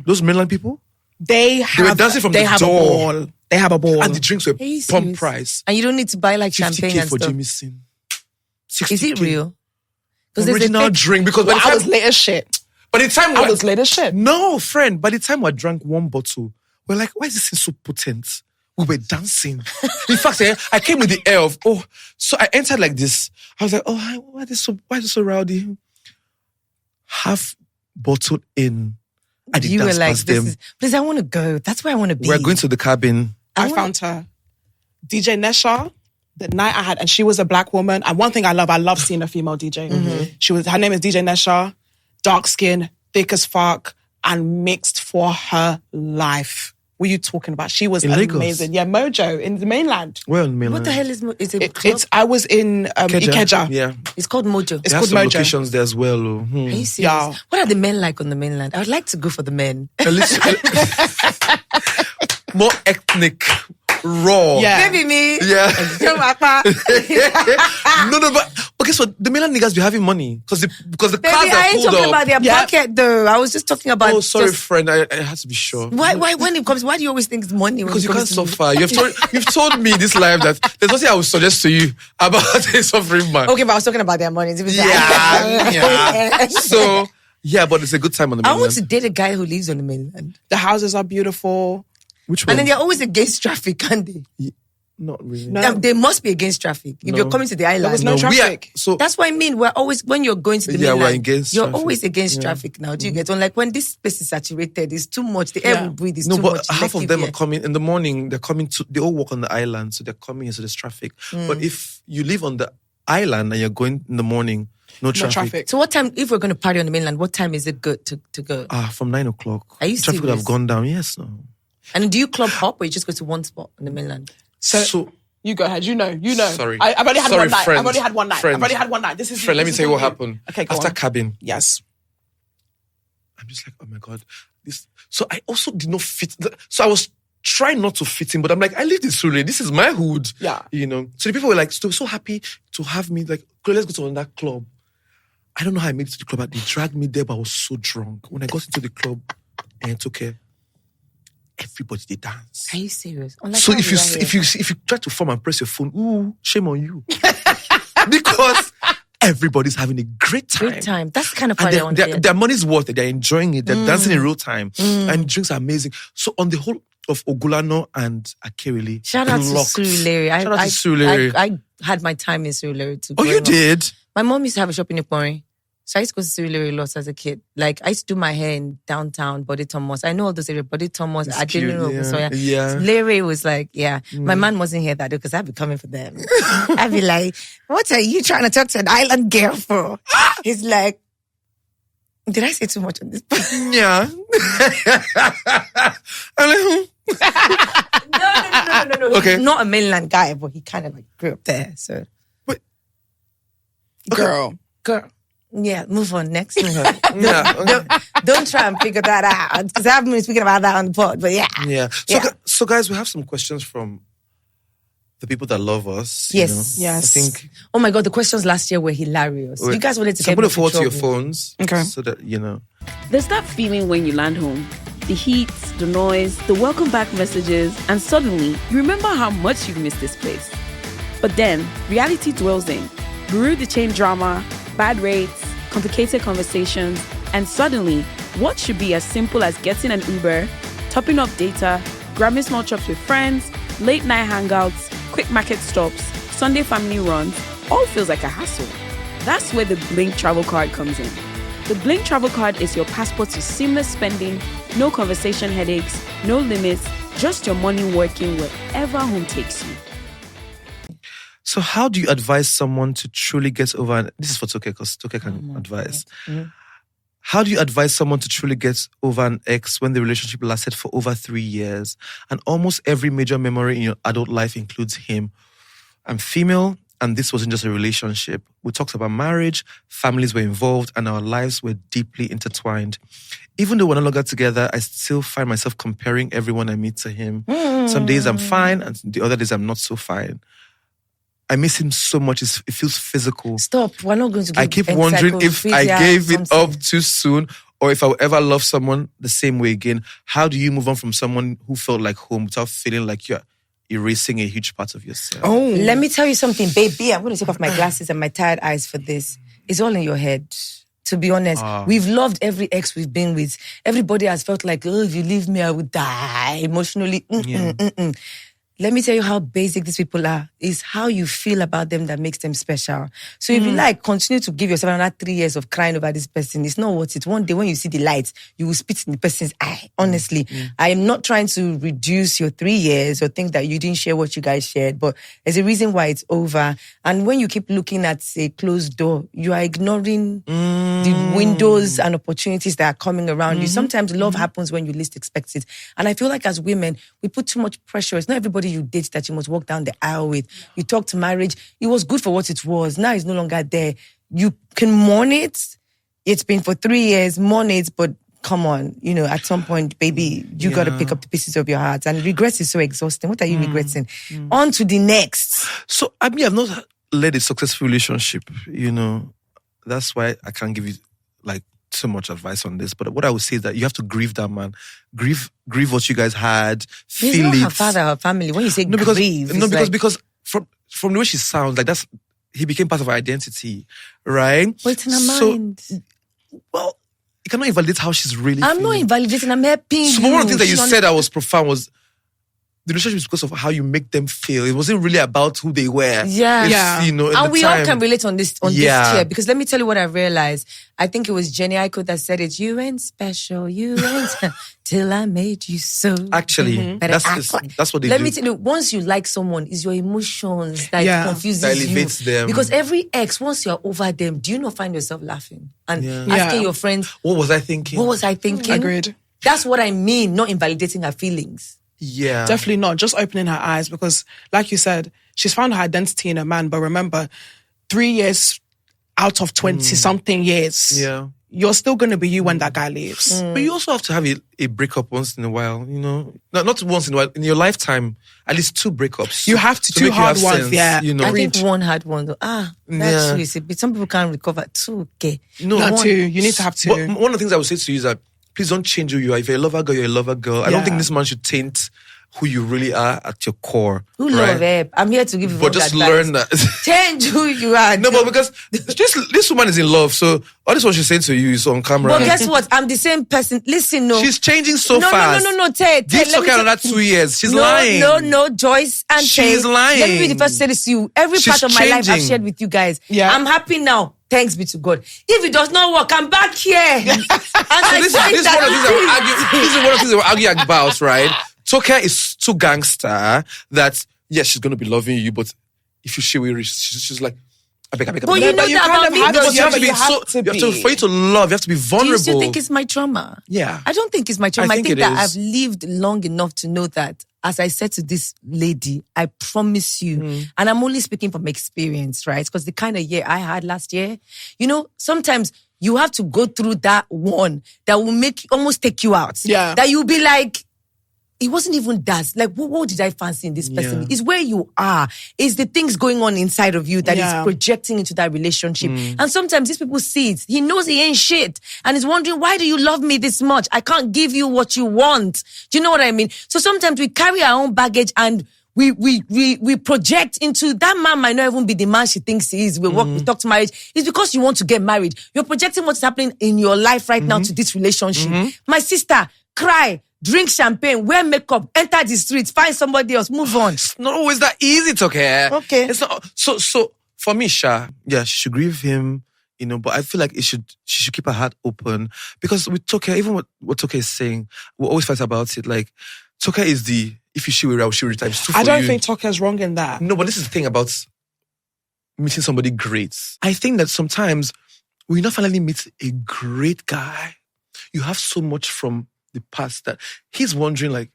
Speaker 2: Those mainland people.
Speaker 3: They
Speaker 2: were dancing from
Speaker 3: they
Speaker 2: the
Speaker 3: have
Speaker 2: door.
Speaker 3: a ball. They have a ball.
Speaker 2: And the drinks were
Speaker 1: Are you
Speaker 2: pump
Speaker 1: serious?
Speaker 2: price.
Speaker 1: And you don't need to buy like champagne
Speaker 2: 50K
Speaker 1: and
Speaker 2: for
Speaker 1: stuff.
Speaker 2: Taymesan. 60K.
Speaker 1: Is it real? Because there's a
Speaker 2: Original
Speaker 1: fake-
Speaker 2: drink. Because
Speaker 3: Well, I was late as shit.
Speaker 2: by the time
Speaker 3: I was late as shit.
Speaker 2: No, friend. By the time we drank one bottle, we're like, why is this thing so potent? We were dancing. In fact, I came with the air of, so I entered like this. I was like, why is this so rowdy? Half bottled in. I did
Speaker 1: You
Speaker 2: dance
Speaker 1: were like,
Speaker 2: past them.
Speaker 1: please, I want to go. That's where I want to be.
Speaker 2: We're going to the cabin.
Speaker 3: I found her. DJ Nesha, the night I had, and she was a black woman. And one thing I love seeing a female DJ. Her name is DJ Nesha, dark skin, thick as fuck, and mixed for her life. What are you talking about? She was
Speaker 2: In Lagos?
Speaker 3: amazing. Yeah, Mojo in the mainland.
Speaker 2: Where on the mainland?
Speaker 1: What the hell is it?
Speaker 3: I was in Ikeja.
Speaker 2: Yeah.
Speaker 1: It's called Mojo.
Speaker 3: It's
Speaker 2: They have
Speaker 3: called
Speaker 2: some
Speaker 3: Mojo.
Speaker 2: locations there as well.
Speaker 1: Are you serious?
Speaker 3: Yeah.
Speaker 1: What are the men like on the mainland? I would like to go for the men.
Speaker 2: More ethnic, raw.
Speaker 3: Yeah.
Speaker 1: Maybe me.
Speaker 2: Yeah.
Speaker 1: Baby,
Speaker 2: no, but okay, so the mainland niggas be having money because the cars
Speaker 1: I
Speaker 2: are
Speaker 1: ain't
Speaker 2: pulled
Speaker 1: talking
Speaker 2: up.
Speaker 1: about their
Speaker 3: Yeah.
Speaker 1: pocket though. I was just talking about.
Speaker 2: Oh, sorry,
Speaker 1: just-
Speaker 2: friend. I had to be sure.
Speaker 1: Why when it comes? Why do you always think it's money? When
Speaker 2: Because
Speaker 1: it
Speaker 2: you can't
Speaker 1: comes to-
Speaker 2: suffer. You've told me this life that there's nothing I would suggest to you about a suffering man.
Speaker 1: Okay, but I was talking about their money.
Speaker 2: Yeah. So yeah, but it's a good time on the
Speaker 1: I
Speaker 2: mainland.
Speaker 1: want to date a guy who lives on the mainland.
Speaker 3: The houses are beautiful.
Speaker 2: Which one?
Speaker 1: And then they're always against traffic, can't they?
Speaker 2: Not really.
Speaker 3: No.
Speaker 1: They must be against traffic. If you're coming to the island.
Speaker 3: There was no
Speaker 2: we are,
Speaker 3: traffic.
Speaker 2: so
Speaker 1: That's what I mean. We're always, when you're going to the
Speaker 2: Yeah, we're
Speaker 1: mainland,
Speaker 2: against
Speaker 1: you're
Speaker 2: traffic.
Speaker 1: always against traffic now. Do you get on? Like when this place is saturated, it's too much. The air
Speaker 3: Yeah.
Speaker 1: we breathe is
Speaker 2: no,
Speaker 1: too
Speaker 2: but
Speaker 1: much.
Speaker 2: half of
Speaker 1: Lekki
Speaker 2: them
Speaker 1: here.
Speaker 2: are coming in the morning. They all walk on the island, so they're coming here, so there's traffic. But if you live on the island and you're going in the morning, no traffic.
Speaker 1: So what time, if we're going to party on the mainland, what time is it good to go?
Speaker 2: From 9 o'clock.
Speaker 1: Are you
Speaker 2: Traffic would have
Speaker 1: serious?
Speaker 2: gone down. Yes, no.
Speaker 1: And do you club hop or you just go to one spot on the mainland?
Speaker 2: So
Speaker 3: You go ahead. You know.
Speaker 2: Sorry.
Speaker 3: I've only had
Speaker 2: Sorry,
Speaker 3: one night.
Speaker 2: friend.
Speaker 3: I've only had one night.
Speaker 2: Friend.
Speaker 3: I've only had one night. This is
Speaker 2: friend, let me
Speaker 3: this
Speaker 2: tell you
Speaker 3: is
Speaker 2: what
Speaker 3: new.
Speaker 2: happened.
Speaker 3: Okay, go
Speaker 2: After
Speaker 3: on.
Speaker 2: cabin,
Speaker 3: Yes.
Speaker 2: I'm just like, oh my God. So I also did not fit. So I was trying not to fit in, but I'm like, I live in Surulere. This is my hood.
Speaker 3: Yeah.
Speaker 2: You know. So the people were like, so happy to have me. Like, let's go to another club. I don't know how I made it to the club. But they dragged me there, but I was so drunk. When I got into the club, and it took everybody they dance.
Speaker 1: Are you serious? Unlike
Speaker 2: So
Speaker 1: how
Speaker 2: if
Speaker 1: we are here.
Speaker 2: you try to form and press your phone, ooh, shame on you. Because everybody's having a great time.
Speaker 1: Great time. That's the kind of party I want to
Speaker 2: their money's worth it. They're enjoying it. They're dancing in real time. And drinks are amazing. So on the whole of Ogulano and Akerele,
Speaker 1: shout out to Surulere.
Speaker 2: Shout out to Surulere.
Speaker 1: I had my time in Surulere too.
Speaker 2: Oh, you did?
Speaker 1: My mom used to have a shop in Ipori. So I used to go to Surulere a lot as a kid. Like, I used to do my hair in downtown, Body Thomas. I know all those areas, Body Thomas. I didn't know. So yeah. Surulere was like, my man wasn't here that day because I'd be coming for them. I'd be like, what are you trying to talk to an island girl for? He's like, did I say too much on this?
Speaker 2: Yeah. I'm like,
Speaker 1: No.
Speaker 2: Okay.
Speaker 1: He's not a mainland guy, but he kind of like grew up there. So,
Speaker 2: but,
Speaker 3: Girl.
Speaker 1: Yeah, move on. Next. Don't try and figure that out because I haven't been speaking about that on the pod. But
Speaker 2: yeah. So guys, we have some questions from the people that love us.
Speaker 1: Yes.
Speaker 2: You know?
Speaker 3: Yes.
Speaker 2: I think.
Speaker 1: Oh my God, the questions last year were hilarious. You guys wanted to
Speaker 2: So I'm
Speaker 1: get
Speaker 2: going
Speaker 1: me
Speaker 2: to forward to your
Speaker 1: trouble.
Speaker 2: phones.
Speaker 3: Okay.
Speaker 2: So that, you know.
Speaker 4: There's that feeling when you land home. The heat, the noise, the welcome back messages, and suddenly you remember how much you've missed this place. But then, reality dwells in. Bureau de chain drama, bad rates, complicated conversations, and suddenly, what should be as simple as getting an Uber, topping up data, grabbing small chops with friends, late night hangouts, quick market stops, Sunday family runs, all feels like a hassle. That's where the Blink travel card comes in. The Blink travel card is your passport to seamless spending, no conversation headaches, no limits, just your money working wherever home takes you.
Speaker 2: So how do you advise someone to truly get over, this is for Toke because Toke can advise. How do you advise someone to truly get over an ex when the relationship lasted for over 3 years and almost every major memory in your adult life includes him? I'm female and this wasn't just a relationship. We talked about marriage, families were involved and our lives were deeply intertwined. Even though we're no longer together, I still find myself comparing everyone I meet to him. Some days I'm fine and the other days I'm not so fine. I miss him so much. It feels physical.
Speaker 1: Stop. We're not going to.
Speaker 2: I keep wondering if I gave it up too soon or if I will ever love someone the same way again. How do you move on from someone who felt like home without feeling like you're erasing a huge part of yourself?
Speaker 3: Oh.
Speaker 1: Let me tell you something, baby. I'm going to take off my glasses and my tired eyes for this. It's all in your head. To be honest, we've loved every ex we've been with. Everybody has felt like, oh, if you leave me, I would die emotionally. Let me tell you how basic these people are. It's how you feel about them that makes them special. So if you continue to give yourself another 3 years of crying over this person, it's not worth it. One day when you see the light, you will spit in the person's eye. Honestly, I am not trying to reduce your 3 years or think that you didn't share what you guys shared, but there's a reason why it's over. And when you keep looking at a closed door, you are ignoring the windows and opportunities that are coming around you. Sometimes love happens when you least expect it. And I feel like as women, we put too much pressure. It's not everybody you date that you must walk down the aisle with. You talk to marriage. It was good for what it was. Now it's no longer there. You can mourn it. It's been for 3 years, mourn it, but come on, at some point, baby, you got to pick up the pieces of your heart. And regret is so exhausting. What are you regretting? On to the next.
Speaker 2: So, I've not led a successful relationship, That's why I can't give you, so much advice on this. But what I would say is that you have to grieve that man. Grieve what you guys had.
Speaker 1: He's
Speaker 2: feel
Speaker 1: not
Speaker 2: it.
Speaker 1: her father, her family. When you say
Speaker 2: because,
Speaker 1: grieve,
Speaker 2: no, because from the way she sounds, he became part of her identity, right?
Speaker 1: But it's in her mind.
Speaker 2: Well, you cannot invalidate how she's really
Speaker 1: I'm
Speaker 2: feeling.
Speaker 1: not invalidating, I'm helping you.
Speaker 2: So one of the things that you said that was profound was the relationship is because of how you make them feel. It wasn't really about who they were.
Speaker 1: Yeah.
Speaker 2: In
Speaker 1: and we
Speaker 2: time.
Speaker 1: all can relate on this chair. Because let me tell you what I realized. I think it was Jenny Aiko that said it. You ain't special. You ain't till I made you so.
Speaker 2: Actually, that's what they do.
Speaker 1: Let me tell you, once you like someone, it's your emotions that confuses
Speaker 2: that elevates
Speaker 1: you.
Speaker 2: them.
Speaker 1: Because every ex, once you're over them, do you not find yourself laughing? And asking your friends,
Speaker 2: what was I thinking?
Speaker 3: Agreed.
Speaker 1: That's what I mean, not invalidating her feelings.
Speaker 2: Yeah.
Speaker 3: Definitely not. Just opening her eyes because, like you said, she's found her identity in a man. But remember, 3 years out of 20-something years, you're still going to be you when that guy leaves.
Speaker 2: But you also have to have a breakup once in a while, Not once in a while. In your lifetime, at least 2 breakups.
Speaker 3: You have to 2 hard ones,
Speaker 2: sense,
Speaker 1: I think 1 hard one, though. That's easy. But some people can't recover 2. Okay.
Speaker 3: No, not 2. You need to have 2.
Speaker 2: But one of the things I would say to you is that please don't change who you are. If you're a lover girl, you're a lover girl. I don't think this man should taint who you really are at your core.
Speaker 1: Who
Speaker 2: right?
Speaker 1: love help? I'm here to give you
Speaker 2: But just learn that.
Speaker 1: Change who you are.
Speaker 2: No, but because this woman is in love, so all this what she's saying to you is on camera.
Speaker 1: But guess what? I'm the same person. Listen, no.
Speaker 2: She's changing so fast.
Speaker 1: No. Tay,
Speaker 2: Give Toke another 2 years. She's lying.
Speaker 1: No, Joyce and
Speaker 2: She's lying.
Speaker 1: Let me be the first to say this to you. Every part of my life I've shared with you guys.
Speaker 3: Yeah.
Speaker 1: I'm happy now. Thanks be to God. If it does not work, I'm back here. And
Speaker 2: This is one of the things we're arguing about, right? Toke is too gangster that, yes, she's going to be loving you, but if you share with her, she's like, I beg.
Speaker 1: But you know that about me,
Speaker 2: for you to love, you have to be vulnerable.
Speaker 1: Do you still think it's my trauma?
Speaker 2: Yeah.
Speaker 1: I don't think it's my trauma. I think
Speaker 2: it
Speaker 1: that
Speaker 2: is.
Speaker 1: I've lived long enough to know that, as I said to this lady, I promise you, and I'm only speaking from experience, right? Because the kind of year I had last year, you know, sometimes you have to go through that one that will almost take you out.
Speaker 3: Yeah.
Speaker 1: That you'll be like, it wasn't even that. Like, what did I fancy in this person?
Speaker 2: Yeah.
Speaker 1: It's where you are. It's the things going on inside of you that is projecting into that relationship. And sometimes these people see it. He knows he ain't shit. And he's wondering, why do you love me this much? I can't give you what you want. Do you know what I mean? So sometimes we carry our own baggage and we project into that man might not even be the man she thinks he is. We talk to marriage. It's because you want to get married. You're projecting what's happening in your life right now to this relationship. My sister, cry. Drink champagne, wear makeup, enter the streets, find somebody else, move on.
Speaker 2: It's not always that easy, Toke.
Speaker 1: Okay.
Speaker 2: It's not. So for me, Sha, yeah, she should grieve him, you know, but I feel like she should keep her heart open because with Toke, even what Toke is saying, we always fight about it. Like, Toke is the, if you show her, she'll retire. It's too for
Speaker 3: I don't
Speaker 2: you.
Speaker 3: think Toke is wrong in that.
Speaker 2: No, but this is the thing about meeting somebody great. I think that sometimes when you not finally meet a great guy, you have so much from the past that he's wondering like,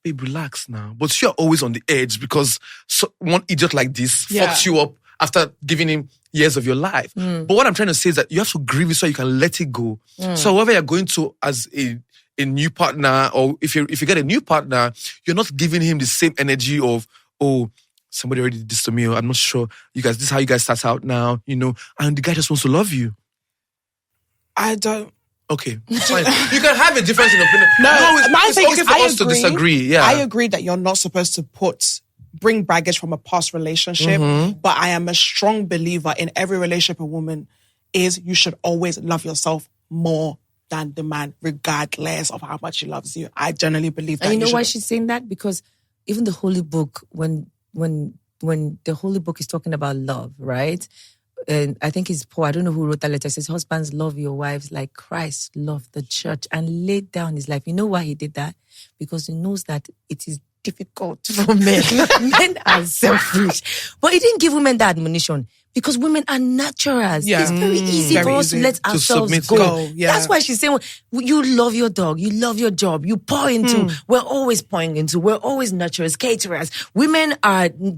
Speaker 2: babe, relax now. But you're always on the edge because one idiot like this fucks you up after giving him years of your life. But what I'm trying to say is that you have to grieve it so you can let it go. So whoever you're going to as a new partner, or if you get a new partner, you're not giving him the same energy of, oh, somebody already did this to me, or I'm not sure. You guys, this is how you guys start out now, you know, and the guy just wants to love you.
Speaker 3: I don't.
Speaker 2: Okay, fine. You can have a difference in opinion.
Speaker 3: It's
Speaker 2: okay for us to disagree. Yeah,
Speaker 3: I agree that you're not supposed to bring baggage from a past relationship, but I am a strong believer in every relationship a woman is. You should always love yourself more than the man, regardless of how much he loves you. I generally believe that.
Speaker 1: And you know why she's saying that? Because even the Holy Book, when the Holy Book is talking about love, right? And I think it's Paul, I don't know who wrote that letter. It says, husbands, love your wives like Christ loved the church and laid down his life. You know why he did that? Because he knows that it is difficult for men. Men are selfish. But he didn't give women that admonition because women are naturals.
Speaker 3: Yeah.
Speaker 1: It's very easy for us to let ourselves go.
Speaker 3: Yeah.
Speaker 1: That's why she's saying, you love your dog, you love your job, you pour into, we're always pouring into, we're always nurturers, caterers. Women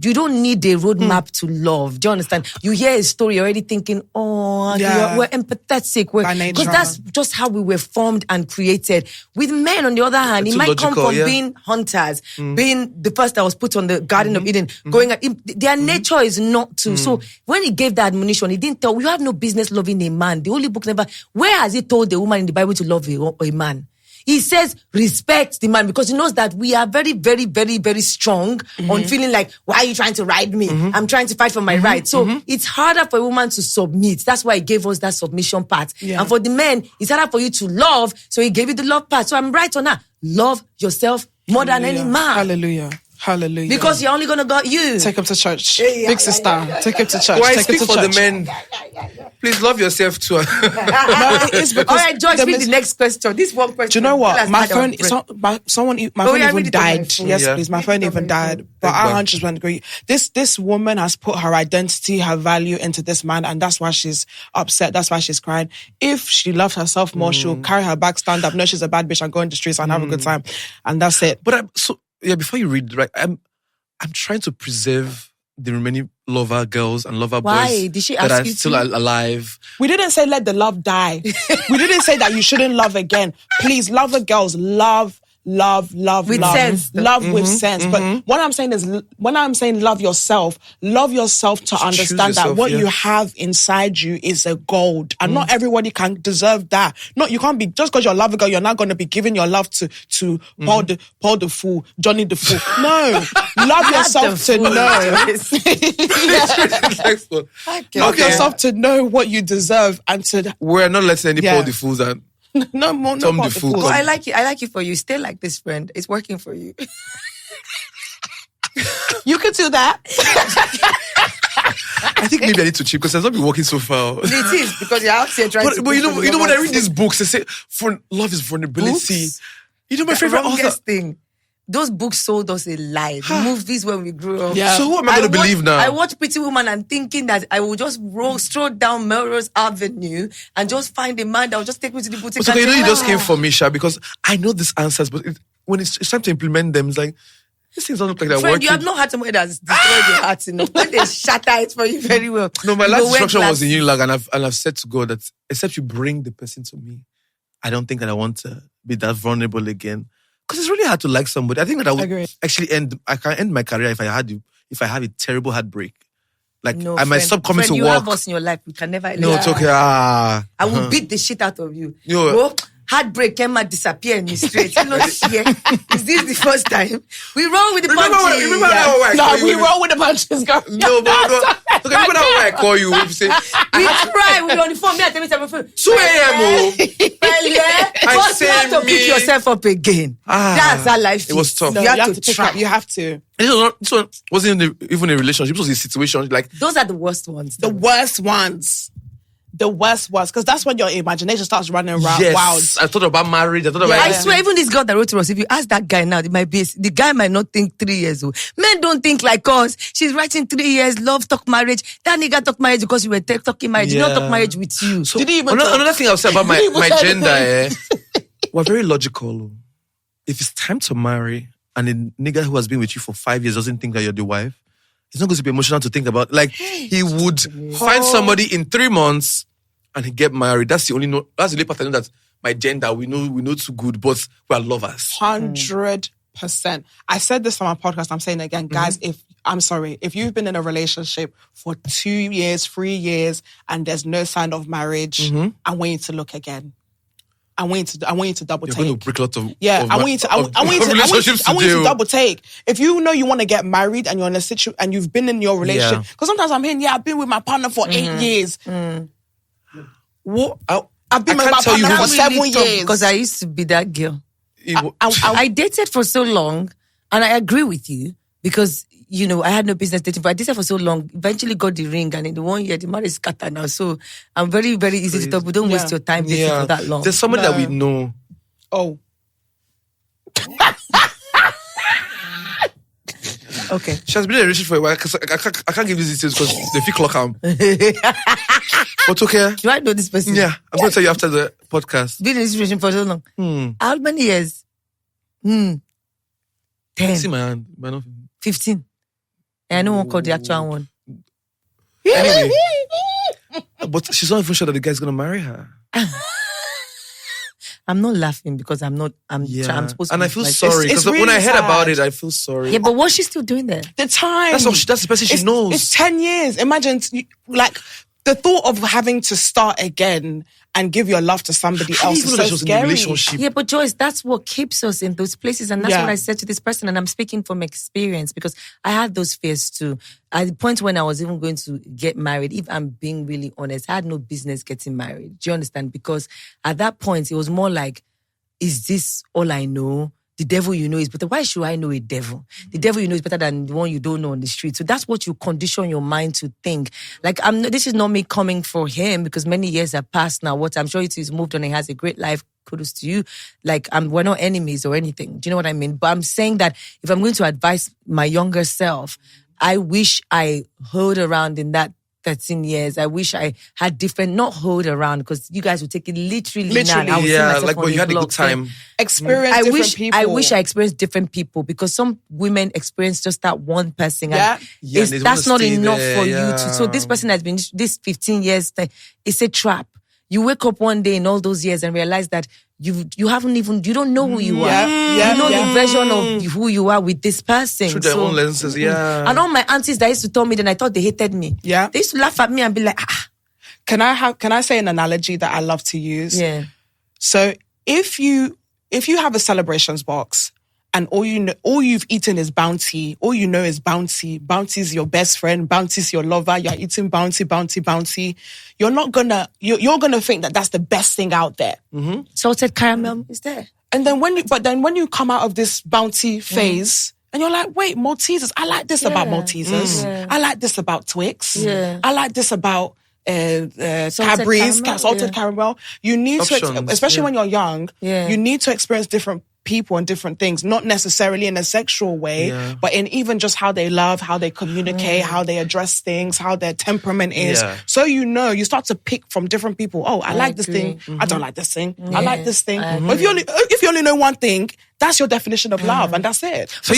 Speaker 1: you don't need a roadmap to love. Do you understand? You hear a story, you're already thinking, we're empathetic. Because that's just how we were formed and created. With men, on the other hand, it might come from being hunters, being the first that was put on the Garden of Eden, going at their nature is not to. So when he gave that admonition, he didn't tell, you have no business loving a man. The Holy Book never, where has he told the woman in the Bible to love a man? He says, respect the man, because he knows that we are very, very, very, very strong on feeling like, why are you trying to ride me? I'm trying to fight for my rights. So it's harder for a woman to submit. That's why he gave us that submission part. Yeah. And for the men, it's harder for you to love. So he gave you the love part. So I'm right on that. Love yourself more than any man.
Speaker 3: Hallelujah. Hallelujah.
Speaker 1: Because you're only going to got you.
Speaker 3: Take him to church. Big sister. Take him to church.
Speaker 2: Why
Speaker 3: Take him
Speaker 2: speak
Speaker 3: to
Speaker 2: for
Speaker 3: church.
Speaker 2: the men? Please love yourself too.
Speaker 3: No, it's because
Speaker 1: all right, Joyce, read the next question. This one question.
Speaker 3: Do you know what? My phone phone even died. Yes,
Speaker 2: Yeah.
Speaker 3: please. My phone even died. But our hunches went great. This woman has put her identity, her value into this man, and that's why she's upset. That's why she's crying. If she loved herself more, she'll carry her back, stand up, know she's a bad bitch, and go in the streets and have a good time. And that's it.
Speaker 2: But before you read, right, I'm trying to preserve the remaining lover girls and lover
Speaker 1: Why?
Speaker 2: boys
Speaker 1: Did she
Speaker 2: that
Speaker 1: ask
Speaker 2: are
Speaker 1: you
Speaker 2: still
Speaker 1: to?
Speaker 2: alive.
Speaker 3: We didn't say let the love die. We didn't say that you shouldn't love again. Please, love the girls. Love love
Speaker 1: With
Speaker 3: love
Speaker 1: sense, though.
Speaker 3: love with sense. But what I'm saying is, when I'm saying love yourself to understand that
Speaker 2: yourself,
Speaker 3: what you have inside you is a gold, and not everybody can deserve that. You can't be, just because you love a girl, you're not going to be giving your love to Paul the Fool, Johnny the Fool. No, love yourself to know. Love yourself to know what you deserve, and to
Speaker 2: We're not letting any Paul the Fools and
Speaker 3: no more.
Speaker 2: Tom
Speaker 3: Paul
Speaker 2: the Fool.
Speaker 1: Well, I like it for you. Stay like this, friend. It's working for you.
Speaker 3: You can do that.
Speaker 2: I think maybe I need to cheat because I've not been working so far.
Speaker 1: It is, because you're out here trying to.
Speaker 2: But you know when I read these books, they say love is vulnerability.
Speaker 1: Books?
Speaker 2: You know my favorite author.
Speaker 1: thing. Those books sold us a lie. The movies when we grew up.
Speaker 3: Yeah.
Speaker 2: So who am I going to believe now?
Speaker 1: I watched Pretty Woman and thinking that I will just stroll down Melrose Avenue and just find a man that will just take me to the boutique.
Speaker 2: But okay, you just came for me, Sha, because I know these answers, but when it's time to implement them, it's like, these things don't look like they're
Speaker 1: Friend,
Speaker 2: working.
Speaker 1: you have not had somebody that's destroyed your heart, when they shatter it for you very well.
Speaker 2: No, my
Speaker 1: You
Speaker 2: last
Speaker 1: go wear
Speaker 2: instruction was in
Speaker 1: glasses.
Speaker 2: Unilag, and I've said to God that except you bring the person to me, I don't think that I want to be that vulnerable again. Because it's really hard to like somebody. I think that I would
Speaker 3: Agree.
Speaker 2: actually I can end my career if I have a terrible heartbreak. Like
Speaker 1: No,
Speaker 2: I might
Speaker 1: friend.
Speaker 2: stop coming
Speaker 1: Friend,
Speaker 2: to
Speaker 1: you
Speaker 2: work.
Speaker 1: have us in your life. We can never.
Speaker 2: No, it's okay.
Speaker 1: I will beat the shit out of you.
Speaker 2: Yo.
Speaker 1: Bro, heartbreak came and disappear in the street. You know, here. Is this the first time? We roll with the punches.
Speaker 2: Remember that one I call
Speaker 3: No, we
Speaker 2: you?
Speaker 3: roll with the punches, girl.
Speaker 2: No, but okay, remember that one I call you? You say,
Speaker 1: We try. We on the phone. Me and Taymesan on the phone.
Speaker 2: 2 a.m.
Speaker 1: But you have to pick yourself up again. That's how life is.
Speaker 2: It was tough.
Speaker 3: No,
Speaker 1: You have to
Speaker 3: pick
Speaker 1: try.
Speaker 3: up. You have to.
Speaker 2: This one wasn't even a relationship. This was a situation. Like,
Speaker 1: Those are the worst ones.
Speaker 3: The worst ones. The worst ones. Because that's when your imagination starts running wild.
Speaker 2: yes, I thought about marriage. I thought about.
Speaker 1: I swear, even this girl that wrote to us, if you ask that guy now, it might be the guy might not think 3 years old. Men don't think like us. She's writing 3 years, love, talk marriage. That nigga talk marriage because you were talking marriage. You
Speaker 2: Yeah.
Speaker 1: not talk marriage with you.
Speaker 2: So,
Speaker 3: Did he even
Speaker 2: another thing I'll say about
Speaker 3: Did he even
Speaker 2: my
Speaker 3: say
Speaker 2: gender, we're very logical. If it's time to marry and a nigga who has been with you for 5 years doesn't think that you're the wife, it's not going to be emotional to think about. Like, he would find somebody in 3 months and he get married. That's the only part I know that my gender, we know too good, but we are lovers.
Speaker 3: 100%. I said this on my podcast. I'm saying it again, guys. If you've been in a relationship for 2 years, 3 years, and there's no sign of marriage, I want you to look again. I want you to double
Speaker 2: You're
Speaker 3: take.
Speaker 2: going to break a lot of
Speaker 3: I want you to double take. If you know you want to get married and you're in a situation and you've been in your relationship, because sometimes I'm hearing, I've been with my partner for 8 years.
Speaker 2: What?
Speaker 3: I've been
Speaker 2: I
Speaker 3: with my
Speaker 2: can't tell you
Speaker 3: partner for
Speaker 2: who's-
Speaker 3: 7
Speaker 1: Really tough,
Speaker 3: years.
Speaker 1: because I used to be that girl. I dated for so long, and I agree with you because, I had no business dating, but I dated for so long, eventually got the ring, and in the 1 year, the marriage is scattered now. So I'm very, very easy to talk, but don't waste your time dating for that long.
Speaker 2: There's somebody that we know.
Speaker 3: Oh.
Speaker 1: Okay.
Speaker 2: She has been in a relationship for a while because I can't give these details because they feel clock am. But okay.
Speaker 1: Do I know this person?
Speaker 2: Yeah, I'm going to tell you after the podcast.
Speaker 1: Been in this situation for so long. How many years? 10.
Speaker 2: See my hand.
Speaker 1: 15. And I know one called the actual one.
Speaker 2: Anyway. But she's not even sure that the guy's going to marry her.
Speaker 1: I'm not laughing because I'm supposed to.
Speaker 2: And I
Speaker 1: be
Speaker 2: feel
Speaker 1: like-
Speaker 2: sorry
Speaker 3: It's
Speaker 2: because when
Speaker 3: really
Speaker 2: I heard
Speaker 3: sad.
Speaker 2: about it, I feel sorry.
Speaker 1: Yeah, but what's she still doing there?
Speaker 3: The time.
Speaker 2: That's the person she knows.
Speaker 3: It's 10 years. Imagine, like, the thought of having to start again and give your love to somebody
Speaker 2: How do
Speaker 3: else
Speaker 2: you even
Speaker 3: is
Speaker 2: know that
Speaker 3: so
Speaker 2: she was in a
Speaker 3: scary.
Speaker 2: relationship?
Speaker 1: Yeah, but Joyce, that's what keeps us in those places. And that's
Speaker 3: Yeah.
Speaker 1: what I said to this person. And I'm speaking from experience because I had those fears too. At the point when I was even going to get married, if I'm being really honest, I had no business getting married. Do you understand? Because at that point, it was more like, is this all I know? The devil you know is better. Why should I know a devil? The devil you know is better than the one you don't know on the street. So that's what you condition your mind to think. Like, this is not me coming for him because many years have passed now. What I'm sure he's moved on and has a great life. Kudos to you. Like, we're not enemies or anything. Do you know what I mean? But I'm saying that if I'm going to advise my younger self, I wish I heard around in that 13 years. I wish I had different, not hold around, because you guys would take it literally. Now. I would see
Speaker 2: Yeah,
Speaker 1: myself
Speaker 2: like,
Speaker 1: on
Speaker 2: but
Speaker 1: the
Speaker 2: you had a
Speaker 1: block
Speaker 2: good time.
Speaker 3: Experience
Speaker 1: I
Speaker 3: different
Speaker 1: wish
Speaker 3: people.
Speaker 1: I experienced different people because some women experience just that one person.
Speaker 3: Yeah.
Speaker 1: And
Speaker 2: Yeah, and they
Speaker 1: that's
Speaker 2: wanna
Speaker 1: not
Speaker 2: stay
Speaker 1: enough
Speaker 2: there,
Speaker 1: for you
Speaker 2: yeah.
Speaker 1: to. So this person has been this 15 years. It's a trap. You wake up one day in all those years and realize that you haven't even, you don't know who you are.
Speaker 3: Yeah,
Speaker 1: you know
Speaker 3: yeah.
Speaker 1: the version of who you are with this person.
Speaker 2: Through their own lenses, yeah.
Speaker 1: And all my aunties that used to tell me that I thought they hated me.
Speaker 3: Yeah.
Speaker 1: They used to laugh at me and be like,
Speaker 3: Can I say an analogy that I love to use?
Speaker 1: Yeah.
Speaker 3: So if you have a celebrations box and all you've eaten is Bounty, all you know is Bounty. Bounty's your best friend. Bounty's your lover. You're eating Bounty. You're gonna think that that's the best thing out there.
Speaker 2: Mm-hmm.
Speaker 1: Salted caramel is there.
Speaker 3: And then when you come out of this Bounty phase, and you're like, wait, Maltesers. I like this about Maltesers. I like this about Twix. I like this about Cadbury's, salted caramel. You need to, especially when you're young, you need to experience different people and different things, not necessarily in a sexual way, but in even just how they love, how they communicate, how they address things, how their temperament is. So you start to pick from different people. Oh, I like this thing. I don't like this thing. I like this thing. But if you only know one thing, that's your definition of love, and that's it.
Speaker 1: So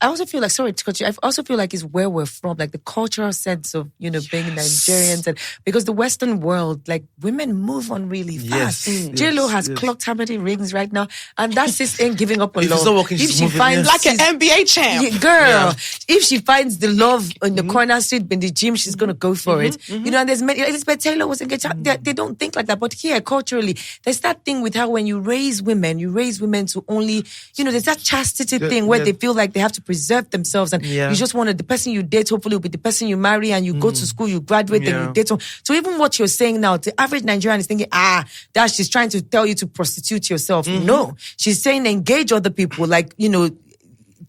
Speaker 1: I also feel like, sorry to cut you, I also feel like it's where we're from, like the cultural sense of, being Nigerians, and because the Western world, like women move on really fast. J-Lo has clocked how many rings right now, and that sis ain't giving up on
Speaker 2: If
Speaker 1: love.
Speaker 2: it's not working,
Speaker 1: If
Speaker 2: she's
Speaker 1: she
Speaker 2: moving,
Speaker 1: finds
Speaker 3: like an NBA champ.
Speaker 1: Girl, if she finds the love in the corner street, in the gym, she's going to go for it. And there's many, Elizabeth Taylor was engaged. They don't think like that. But here, culturally, there's that thing with how when you raise women to only, there's that chastity thing where they feel like they have to preserve themselves, and you just want the person you date hopefully will be the person you marry, and you go to school, you graduate, then you date someone. So even what you're saying now, the average Nigerian is thinking, that she's trying to tell you to prostitute yourself. No, she's saying engage other people, like,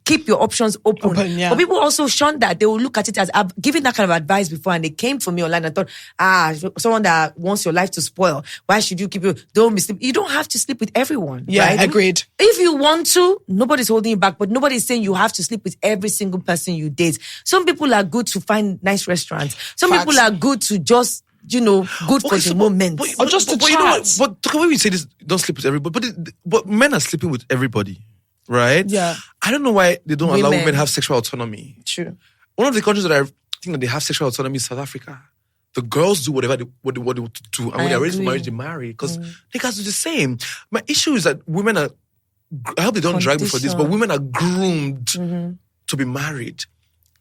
Speaker 1: keep your options open. But people also shun that. They will look at it as, I've given that kind of advice before, and they came for me online and thought, someone that wants your life to spoil, why should you don't be sleep? You don't have to sleep with everyone.
Speaker 3: Yeah,
Speaker 1: right?
Speaker 3: agreed.
Speaker 1: If you want to, nobody's holding you back, but nobody's saying you have to sleep with every single person you date. Some people are good to find nice restaurants. Some people are good to just, good for the moment.
Speaker 3: Or just to chat.
Speaker 2: You know what? But the way we say this, don't sleep with everybody, but men are sleeping with everybody. Right?
Speaker 3: Yeah.
Speaker 2: I don't know why they don't allow women to have sexual autonomy.
Speaker 1: True.
Speaker 2: One of the countries that I think that they have sexual autonomy is South Africa. The girls do whatever they want to do, and when they're ready for marriage, they marry, because they guys do the same. My issue is that women are, I hope they don't drag me for this, but women are groomed to be married.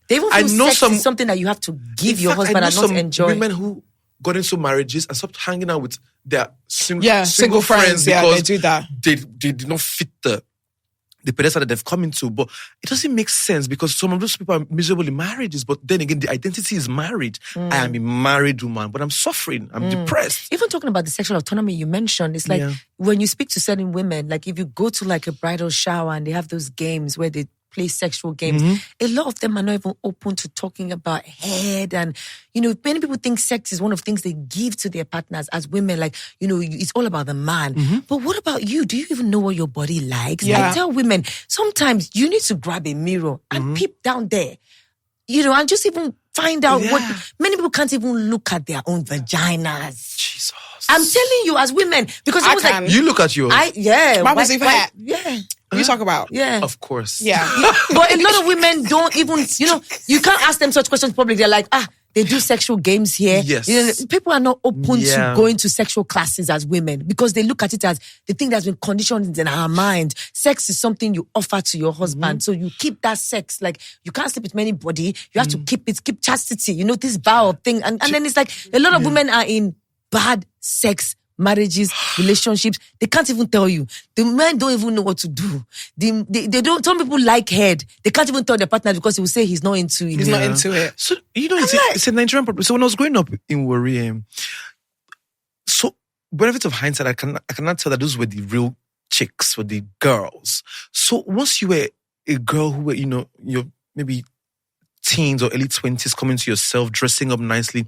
Speaker 1: They even feel sex is something that you have to give your husband and not enjoy.
Speaker 2: Women who got into marriages and stopped hanging out with their
Speaker 3: single friends because they do that.
Speaker 2: They did not fit the pedestal that they've come into. But it doesn't make sense, because some of those people are miserable in marriages, but then again, the identity is married. I am a married woman, but I'm suffering. I'm depressed.
Speaker 1: Even talking about the sexual autonomy you mentioned, it's like when you speak to certain women, like if you go to like a bridal shower and they have those games where they play sexual games, a lot of them are not even open to talking about head. And, many people think sex is one of the things they give to their partners as women. Like, it's all about the man. But what about you? Do you even know what your body likes? I tell women, sometimes you need to grab a mirror and peep down there, and just even find out what many people can't even look at their own vaginas.
Speaker 2: Jesus.
Speaker 1: I'm telling you, as women, because I was like,
Speaker 2: you look at yours.
Speaker 3: Mine was even fat.
Speaker 1: Yeah.
Speaker 3: You talk about.
Speaker 1: Yeah.
Speaker 2: Of course.
Speaker 3: Yeah.
Speaker 1: But a lot of women don't even, you can't ask them such questions publicly. They're like, they do sexual games here.
Speaker 2: Yes.
Speaker 1: People are not open to going to sexual classes as women, because they look at it as the thing that's been conditioned in our mind. Sex is something you offer to your husband. So you keep that sex. Like, you can't sleep with anybody. You have to keep chastity. This vow of thing. And then it's like a lot of women are in bad sex marriages, relationships. They can't even tell you. The men don't even know what to do. They don't. Some people like head. They can't even tell their partner, because he will say he's not into it.
Speaker 3: He's not into it.
Speaker 2: So it's a Nigerian problem. So when I was growing up in Warri, so benefit of hindsight, I cannot tell that those were the real chicks, were the girls. So once you were a girl who were, you're maybe teens or early 20s, coming to yourself, dressing up nicely,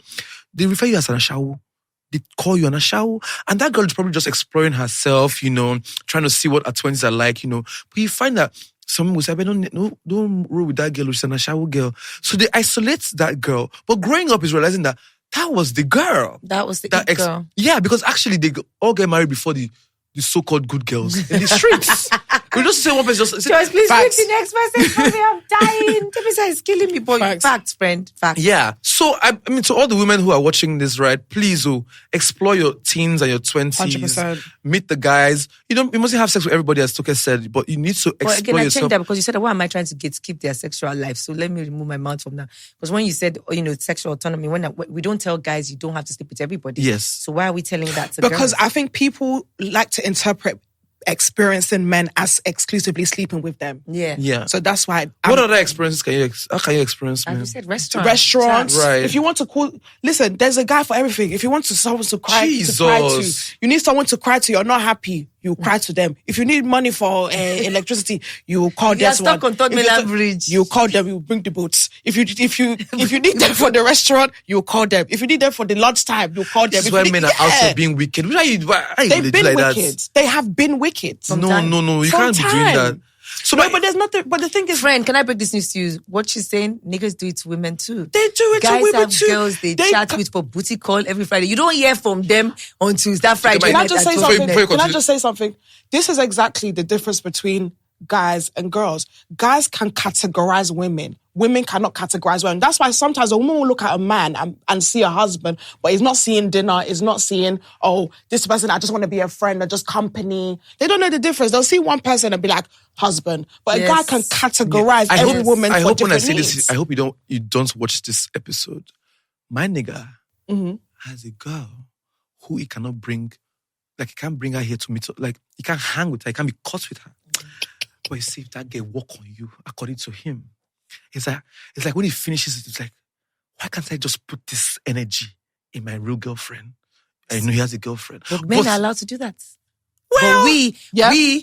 Speaker 2: they refer you as an ashawo. They call you an ashawo. And that girl is probably just exploring herself, trying to see what her 20s are like, But you find that someone will say, don't roll with that girl, she's an ashawo girl. So they isolate that girl. But growing up is realizing that was the girl.
Speaker 1: That was the girl.
Speaker 2: Yeah, because actually they all get married before the so-called good girls in the streets. We just say one person.
Speaker 1: Joyce, please
Speaker 3: Facts.
Speaker 1: pick the next person for me. I'm dying. Taymesan is killing me, boy. Facts, friend. Facts.
Speaker 2: Yeah. So, I mean, to all the women who are watching this, right, please, explore your teens and your 20s.
Speaker 3: 100%.
Speaker 2: Meet the guys. You mustn't have sex with everybody, as Toke said, but you need to explore
Speaker 1: But again, I
Speaker 2: yourself.
Speaker 1: changed that because you said, why am I trying to keep their sexual life? So let me remove my mouth from that. Because when you said, sexual autonomy, we don't tell guys you don't have to sleep with everybody.
Speaker 2: Yes.
Speaker 1: So why are we telling that to
Speaker 3: Because
Speaker 1: girls?
Speaker 3: I think people like to interpret experiencing men as exclusively sleeping with them.
Speaker 2: Yeah.
Speaker 3: So that's why.
Speaker 2: What other experiences how can you experience,
Speaker 1: As
Speaker 2: man?
Speaker 1: you said, restaurants.
Speaker 2: Right.
Speaker 3: If you want to call, listen, there's a guy for everything. If you want someone to cry to, you need someone to cry to. You're not happy, you cry to them. If you need money for electricity, you call them.
Speaker 1: You're stuck on Taymesan Bridge.
Speaker 3: You call them. You bring the boats. If you need them for the restaurant, you call them. If you need them for the lunchtime, you call them.
Speaker 2: This is why men are out here being wicked. Why are you
Speaker 3: They've been
Speaker 2: like
Speaker 3: wicked.
Speaker 2: that?
Speaker 3: They have been wicked.
Speaker 2: No. You can't be doing that. So,
Speaker 3: but there's nothing. But the thing is,
Speaker 1: Friend, can I break this news to you? What she's saying, niggas do it to women too.
Speaker 3: they do it
Speaker 1: Guys
Speaker 3: to women
Speaker 1: have
Speaker 3: too.
Speaker 1: girls they chat with for booty call every Friday. You don't hear from them until that Friday.
Speaker 2: Can
Speaker 3: Can I
Speaker 1: night
Speaker 3: just say
Speaker 1: at
Speaker 3: something?
Speaker 2: Before you
Speaker 3: Can I
Speaker 2: continue.
Speaker 3: just say something? This is exactly the difference between guys and girls. Guys can categorize women. Women cannot categorize women. That's why sometimes a woman will look at a man and see a husband, but he's not seeing dinner, he's not seeing, this person, I just want to be a friend or just company. They don't know the difference. They'll see one person and be like, husband. But a guy can categorize every woman for different needs.
Speaker 2: I hope you don't watch this episode. My nigga has a girl who he cannot bring, like he can't bring her here to meet, like he can't hang with her, he can't be caught with her. But you see, if that girl walk on you, according to him, it's like when he finishes it, it's like, why can't I just put this energy in my real girlfriend? I know he has a girlfriend.
Speaker 1: But men are allowed to do that.
Speaker 3: Well,
Speaker 1: but we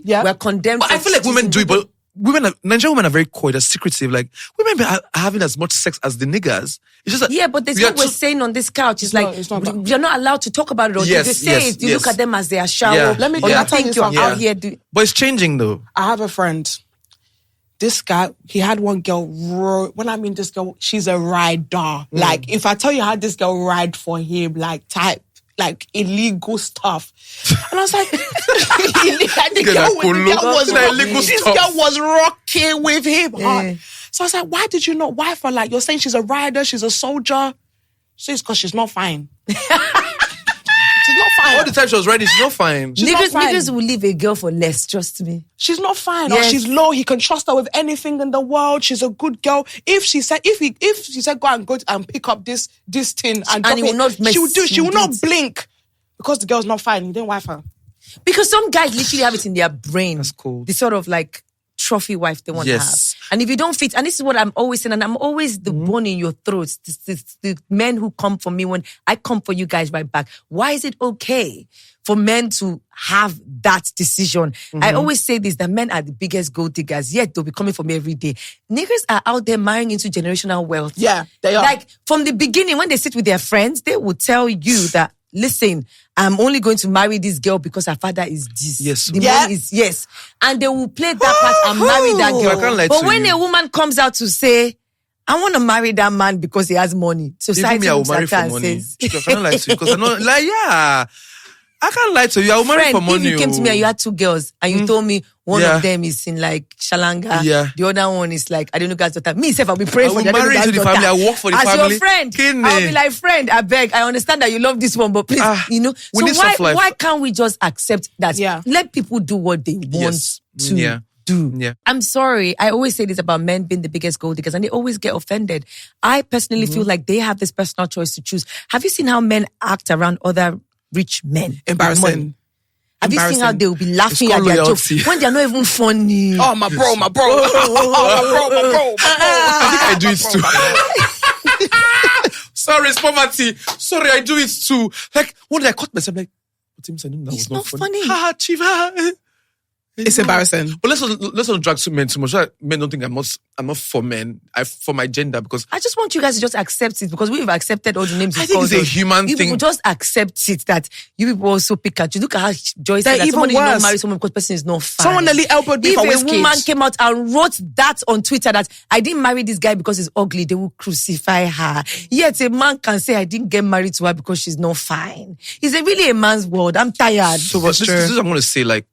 Speaker 1: were condemned.
Speaker 2: But I feel like women do it, but Nigerian women are very coy, they're secretive. Like, women are having as much sex as the niggas. It's just that
Speaker 1: but that's what we're saying on this couch. It's like, you're not allowed to talk about it. Or
Speaker 2: Yes,
Speaker 1: they say
Speaker 2: yes,
Speaker 1: it, you
Speaker 2: yes.
Speaker 1: look at them as their shower.
Speaker 2: Yeah.
Speaker 3: Let me
Speaker 1: or
Speaker 3: tell
Speaker 1: you think
Speaker 3: you
Speaker 1: you're
Speaker 3: something.
Speaker 1: out here doing.
Speaker 2: But it's changing though.
Speaker 3: I have a friend. This guy, he had one girl, when I mean this girl, she's a rider. Like, if I tell you how this girl ride for him, like illegal stuff. And I was like, this girl was rocking with him hard. So I was like, why did you not wife her? Like, you're saying she's a rider, she's a soldier. She says, because she's not fine. She's not fine.
Speaker 2: All the time she was ready, she's not fine.
Speaker 1: Niggas will leave a girl for less, trust me.
Speaker 3: She's not fine.
Speaker 1: Yes.
Speaker 3: Or she's low. He can trust her with anything in the world. She's a good girl. If she said go and pick up this thing and
Speaker 1: he will not mess.
Speaker 3: she will not blink because the girl's not fine. He didn't wife her.
Speaker 1: Because some guys literally have it in their brain.
Speaker 2: That's cool.
Speaker 1: The sort of like trophy wife they want to have. And if you don't fit, and this is what I'm always saying, and I'm always the bone in your throats, the men who come for me when I come for you guys right back. Why is it okay for men to have that decision? I always say this, that men are the biggest gold diggers, yet they'll be coming for me every day. Niggas are out there marrying into generational wealth.
Speaker 3: Yeah, they are.
Speaker 1: Like, from the beginning, when they sit with their friends, they will tell you that, listen, I'm only going to marry this girl because her father is this.
Speaker 2: Yes.
Speaker 1: The man is, yes. And they will play that part and marry that girl.
Speaker 2: I can't lie
Speaker 1: But
Speaker 2: to
Speaker 1: when
Speaker 2: you.
Speaker 1: a woman comes out to say, I want to marry that man because he has money,
Speaker 2: Even
Speaker 1: society
Speaker 2: me, I will
Speaker 1: looks
Speaker 2: marry
Speaker 1: at
Speaker 2: for
Speaker 1: her and
Speaker 2: money.
Speaker 1: says,
Speaker 2: I can't lie to you because I know, like, yeah. I can't lie to you. I will marry
Speaker 1: friend,
Speaker 2: for money.
Speaker 1: if you came to me and you had two girls and you told me one
Speaker 2: Yeah.
Speaker 1: of them is in like Shalanga,
Speaker 2: Yeah.
Speaker 1: the other one is like, I don't know, God's daughter. Me, self, I'll be praying
Speaker 2: I
Speaker 1: for
Speaker 2: will
Speaker 1: the
Speaker 2: marry into the
Speaker 1: daughter.
Speaker 2: family. I work for the
Speaker 1: As
Speaker 2: family.
Speaker 1: your friend,
Speaker 2: Kidding
Speaker 1: I'll
Speaker 2: me.
Speaker 1: be like, friend, I beg, I understand that you love this one, but please,
Speaker 2: We
Speaker 1: So
Speaker 2: need soft life.
Speaker 1: why can't we just accept that?
Speaker 3: Yeah.
Speaker 1: Let people do what they want
Speaker 2: Yes.
Speaker 1: to
Speaker 2: Yeah.
Speaker 1: do.
Speaker 2: Yeah.
Speaker 1: I'm sorry. I always say this about men being the biggest gold diggers and they always get offended. I personally feel like they have this personal choice to choose. Have you seen how men act around other rich men? with money?
Speaker 3: Embarrassing.
Speaker 1: Have you seen how they will be laughing
Speaker 2: It's
Speaker 1: at
Speaker 2: called
Speaker 1: their
Speaker 2: loyalty.
Speaker 1: jokes when they're not even funny?
Speaker 3: Oh, my bro. my bro.
Speaker 2: I do it too. Sorry, it's poverty. Sorry, I do it too. Like, what did I cut myself? Like, Taymesan, I knew that
Speaker 1: It's
Speaker 2: was
Speaker 1: not funny.
Speaker 2: Ha, chief, ha.
Speaker 3: It's embarrassing.
Speaker 2: But let's not drag men too much. So that men don't think I'm not for men. For my gender because
Speaker 1: I just want you guys to just accept it because we've accepted all the names.
Speaker 2: I
Speaker 1: you've
Speaker 2: think
Speaker 1: called
Speaker 2: it's a
Speaker 1: us.
Speaker 2: human
Speaker 1: You
Speaker 2: thing.
Speaker 1: people just accept it that you people also pick at you. Look at how Joyce
Speaker 3: They're
Speaker 1: said that
Speaker 3: even
Speaker 1: somebody did not
Speaker 3: worse.
Speaker 1: marry someone because the person is not fine.
Speaker 3: Someone nearly elbowed me
Speaker 1: If
Speaker 3: for
Speaker 1: a
Speaker 3: whiskey.
Speaker 1: woman came out and wrote that on Twitter that I didn't marry this guy because he's ugly, they will crucify her. Yet a man can say I didn't get married to her because she's not fine. It's really a man's world. I'm tired.
Speaker 2: So but this is what I'm going to say. Like,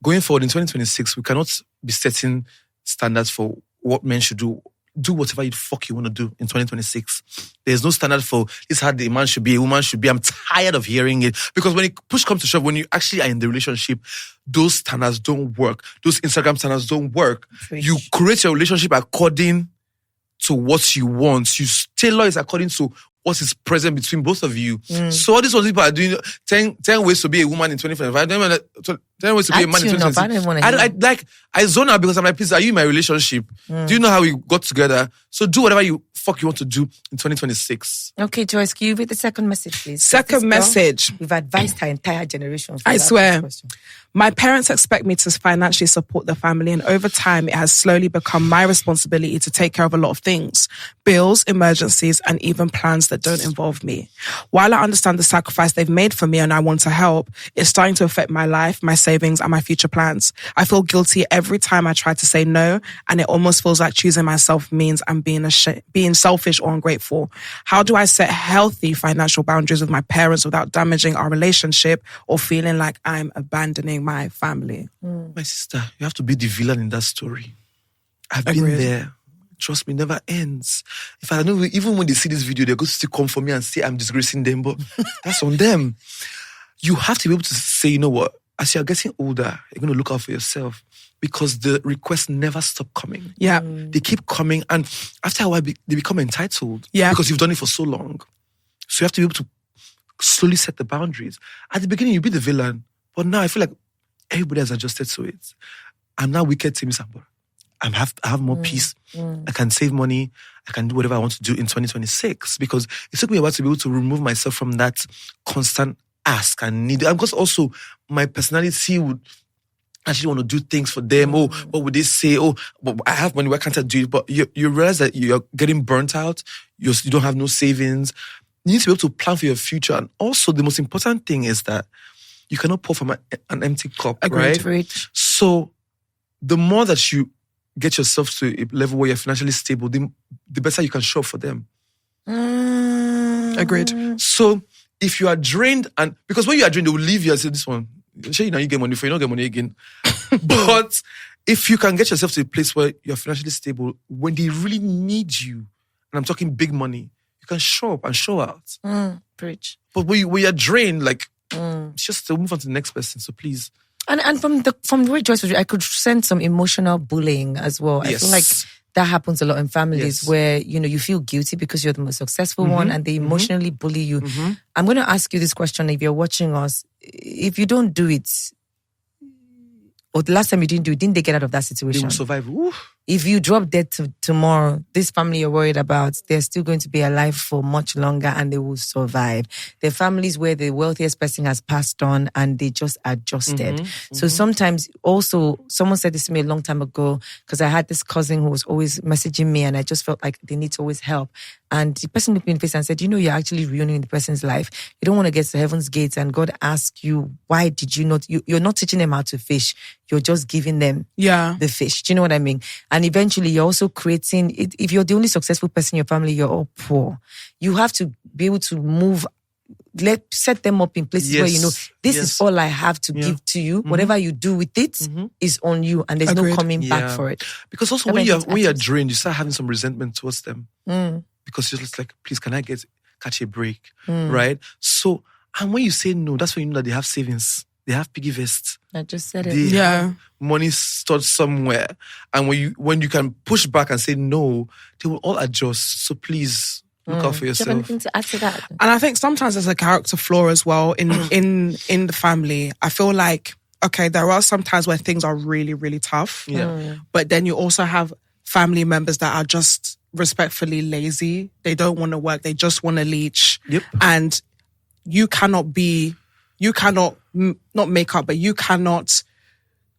Speaker 2: going forward in 2026, we cannot be setting standards for what men should do. Do whatever you want to do in 2026. There's no standard for this is how a man should be, a woman should be. I'm tired of hearing it. Because when push comes to shove, when you actually are in the relationship, those standards don't work. Those Instagram standards don't work. You create your relationship according to what you want. You tailor it according to what is present between both of you. So all these other people are doing 10 ways to be a woman in 2025. 10 ways to be a man in 2026. I zone out because I'm like, please, are you in my relationship? Do you know how we got together? So do whatever you want to do in 2026.
Speaker 1: Okay, Joyce, can you read the second message, please?
Speaker 3: Second message.
Speaker 1: We've advised our entire generation.
Speaker 3: I swear. My parents expect me to financially support the family, and over time, it has slowly become my responsibility to take care of a lot of things. Bills, emergencies, and even plans that don't involve me. While I understand the sacrifice they've made for me and I want to help, it's starting to affect my life, my savings, and my future plans. I feel guilty every time I try to say no, and it almost feels like choosing myself means I'm being selfish or ungrateful. How do I set healthy financial boundaries with my parents without damaging our relationship or feeling like I'm abandoning my family?
Speaker 2: My sister, you have to be the villain in that story. I've been there. Trust me, never ends. In fact, I know even when they see this video, they're going to still come for me and say I'm disgracing them, but that's on them. You have to be able to say, you know what, as you're getting older, you're going to look out for yourself because the requests never stop coming.
Speaker 3: Yeah.
Speaker 2: They keep coming, and after a while, they become entitled because you've done it for so long. So you have to be able to slowly set the boundaries. At the beginning, you'll be the villain, but now I feel like everybody has adjusted to it. I'm now wicked Taymesan. I have more peace. I can save money. I can do whatever I want to do in 2026 because it took me a while to be able to remove myself from that constant ask and need. And because also my personality would actually want to do things for them. Oh, what would they say? Oh, but I have money. Why can't I do it? But you realize that you're getting burnt out. You don't have no savings. You need to be able to plan for your future. And also the most important thing is that you cannot pour from an empty cup, right? So the more that you get yourself to a level where you're financially stable, the better you can show up for them.
Speaker 3: Agreed.
Speaker 2: So if you are drained, and because when you are drained, they will leave you and say, this one, sure, you get money for you, don't get money again. But if you can get yourself to a place where you're financially stable, when they really need you, and I'm talking big money, you can show up and show out.
Speaker 1: Preach.
Speaker 2: But when you're drained, it's just to move on to the next person. So please.
Speaker 1: And from the way Joyce was, I could sense some emotional bullying as well.
Speaker 2: Yes.
Speaker 1: I feel like that happens a lot in families where, you feel guilty because you're the most successful one and they emotionally bully you. I'm going to ask you this question if you're watching us. If you don't do it, or the last time you didn't do it, didn't they get out of that situation?
Speaker 2: They will survive. Ooh.
Speaker 1: If you drop dead tomorrow, this family you're worried about, they're still going to be alive for much longer and they will survive. There are families where the wealthiest person has passed on and they just adjusted. So sometimes also, someone said this to me a long time ago because I had this cousin who was always messaging me and I just felt like they need to always help. And the person looked me in the face and said, you're actually ruining the person's life. You don't want to get to heaven's gates and God asks you, why did you not, you're not teaching them how to fish. You're just giving them the fish. Do you know what I mean? And eventually you're also creating, if you're the only successful person in your family, you're all poor. You have to be able to move, set them up in places where this is all I have to give to you. Whatever you do with it is on you and there's no coming back for it.
Speaker 2: Because also when you're drained, you start having some resentment towards them. Because you're just like, please, can I catch a break? Right? So, and when you say no, that's when you know that they have savings. They have piggy vests.
Speaker 1: I just said it.
Speaker 2: They have money stored somewhere. And when you can push back and say no, they will all adjust. So please look out for yourself.
Speaker 1: Do you have anything to add to that?
Speaker 3: And I think sometimes there's a character flaw as well in the family. I feel like, okay, there are some times where things are really, really tough. But then you also have family members that are just respectfully lazy. They don't want to work. They just want to leech. And you cannot not make up, but you cannot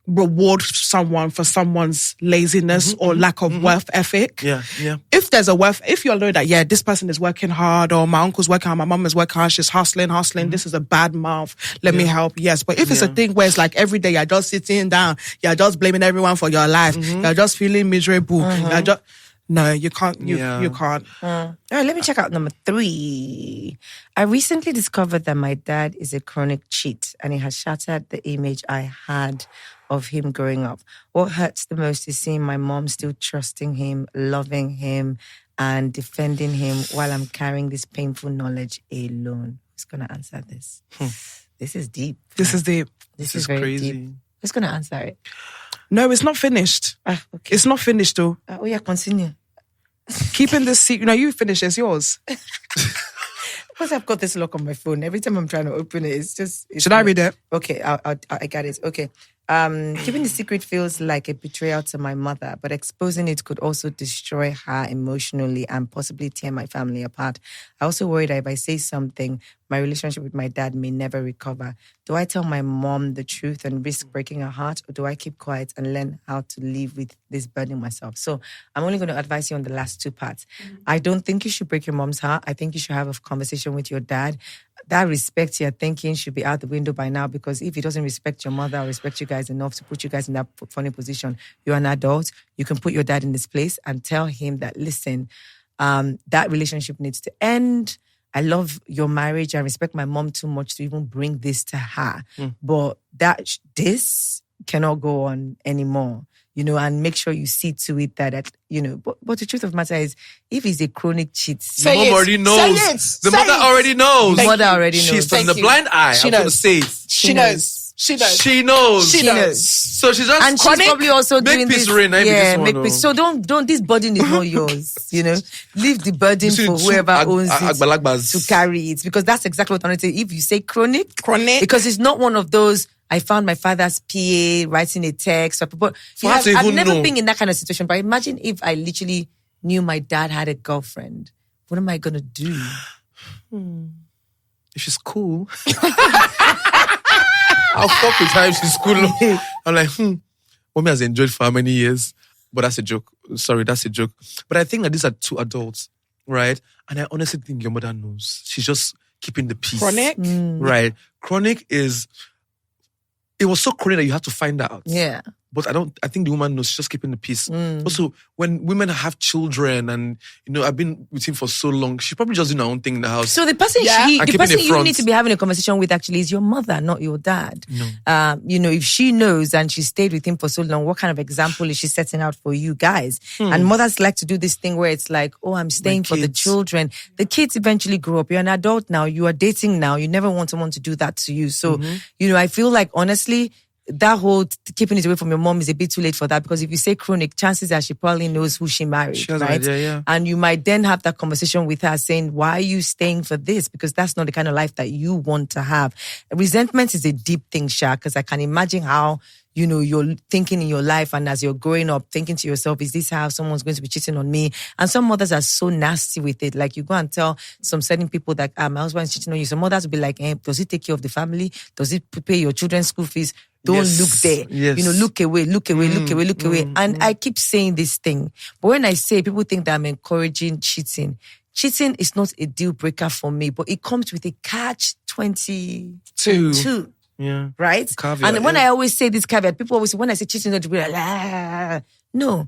Speaker 3: reward someone for someone's laziness or lack of work ethic. If there's if you know that, this person is working hard, or my uncle's working hard, my mum is working hard, she's hustling, this is a bad month, let me help. Yes, but if it's a thing where it's like every day you're just sitting down, you're just blaming everyone for your life, you're just feeling miserable, No, you can't. You can't.
Speaker 1: All right, let me check out number 3. I recently discovered that my dad is a chronic cheat and it has shattered the image I had of him growing up. What hurts the most is seeing my mom still trusting him, loving him, and defending him while I'm carrying this painful knowledge alone. Who's going to answer this? This is deep.
Speaker 3: This is deep.
Speaker 1: This is very
Speaker 2: crazy.
Speaker 1: deep. Who's going to answer it?
Speaker 3: No, it's not finished.
Speaker 1: Okay.
Speaker 3: It's not finished, though.
Speaker 1: Oh, yeah, continue.
Speaker 3: Keeping this secret. No, you finish. It's yours.
Speaker 1: Because I've got this lock on my phone. Every time I'm trying to open it, it's just...
Speaker 3: Should I read it?
Speaker 1: Okay, I got it. Okay. Keeping the secret feels like a betrayal to my mother, but exposing it could also destroy her emotionally and possibly tear my family apart. I also worry that if I say something, my relationship with my dad may never recover. Do I tell my mom the truth and risk breaking her heart, or do I keep quiet and learn how to live with this burden myself? So I'm only going to advise you on the last 2 parts. I don't think you should break your mom's heart. I think you should have a conversation with your dad. That respect you're thinking should be out the window by now, because if he doesn't respect your mother or respect you guys enough to put you guys in that funny position, you're an adult. You can put your dad in this place and tell him that, listen, that relationship needs to end. I love your marriage. I respect my mom too much to even bring this to her. But this cannot go on anymore. And make sure you see to it that but the truth of the matter is, if he's a chronic cheat,
Speaker 2: the mom already knows. The mother already knows.
Speaker 1: The mother already knows.
Speaker 2: She's from the blind eye. I'm going to say it.
Speaker 3: She knows. She knows.
Speaker 2: She knows.
Speaker 3: She knows.
Speaker 2: So she's just
Speaker 1: and she's probably also
Speaker 2: make
Speaker 1: doing
Speaker 2: peace
Speaker 1: this.
Speaker 2: Reign,
Speaker 1: make peace. So don't. This burden is not yours. Leave the burden for whoever owns it to carry it, because that's exactly what I'm saying. If you say chronic, because it's not one of those. I found my father's PA writing a text. But I've never been in that kind of situation. But imagine if I literally knew my dad had a girlfriend. What am I going to do?
Speaker 2: If she's cool, I'll fuck with her if she's cool. I'm like, Mommy has enjoyed for how many years? But that's a joke. Sorry, that's a joke. But I think that these are 2 adults, right? And I honestly think your mother knows. She's just keeping the peace.
Speaker 3: Chronic?
Speaker 2: Right. Chronic is... It was so chronic that you had to find out.
Speaker 1: Yeah.
Speaker 2: But I think the woman knows, she's just keeping the peace. Also, when women have children and, I've been with him for so long, she probably just doing her own thing in the house.
Speaker 1: So the person you need to be having a conversation with actually is your mother, not your dad.
Speaker 2: No.
Speaker 1: If she knows and she stayed with him for so long, what kind of example is she setting out for you guys? And mothers like to do this thing where it's like, oh, I'm staying for the children. The kids eventually grow up. You're an adult now. You are dating now. You never want someone to do that to you. So, I feel like, honestly, that whole keeping it away from your mom is a bit too late for that, because if you say chronic, chances are she probably knows who she married,
Speaker 2: she has
Speaker 1: right?
Speaker 2: An idea, yeah.
Speaker 1: And you might then have that conversation with her saying, why are you staying for this? Because that's not the kind of life that you want to have. Resentment is a deep thing, Sha, because I can imagine how, you're thinking in your life, and as you're growing up, thinking to yourself, is this how someone's going to be cheating on me? And some mothers are so nasty with it. Like, you go and tell some certain people that my husband's cheating on you. Some mothers will be like, does he take care of the family? Does he pay your children's school fees? Don't look there.
Speaker 2: Yes.
Speaker 1: Look away. And I keep saying this thing. But when I say, people think that I'm encouraging cheating. Cheating is not a deal breaker for me, but it comes with a catch-22.
Speaker 2: Yeah.
Speaker 1: Right?
Speaker 2: Caveat,
Speaker 1: and when I always say this caveat, people always say, when I say cheating, they'll be like, no.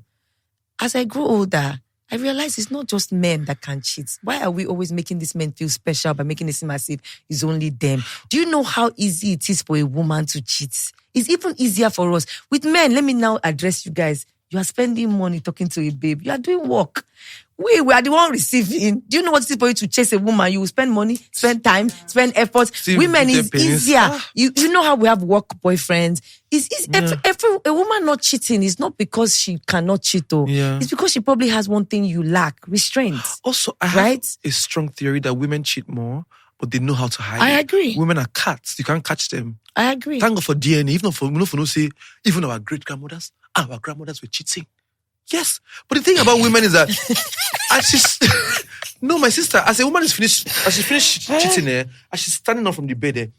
Speaker 1: As I grow older, I realize it's not just men that can cheat. Why are we always making these men feel special by making it seem as if it's only them? Do you know how easy it is for a woman to cheat? It's even easier for us. With men, let me now address you guys. You are spending money talking to a babe. You are doing work. We are the one receiving. Do you know what it is for you to chase a woman? You will spend money, spend time, spend effort. Women is easier. You know how we have work boyfriends. A woman not cheating is not because she cannot cheat, though.
Speaker 2: Yeah.
Speaker 1: It's because she probably has one thing you lack: restraint.
Speaker 2: Also, I have a strong theory that women cheat more, but they know how to hide.
Speaker 1: I agree.
Speaker 2: Women are cats. You can't catch them.
Speaker 1: I agree.
Speaker 2: Thank God for DNA. Even our great grandmothers and our grandmothers were cheating. Yes. But the thing about women is that my sister, as a woman is finished, as she finished cheating and she's standing up from the bed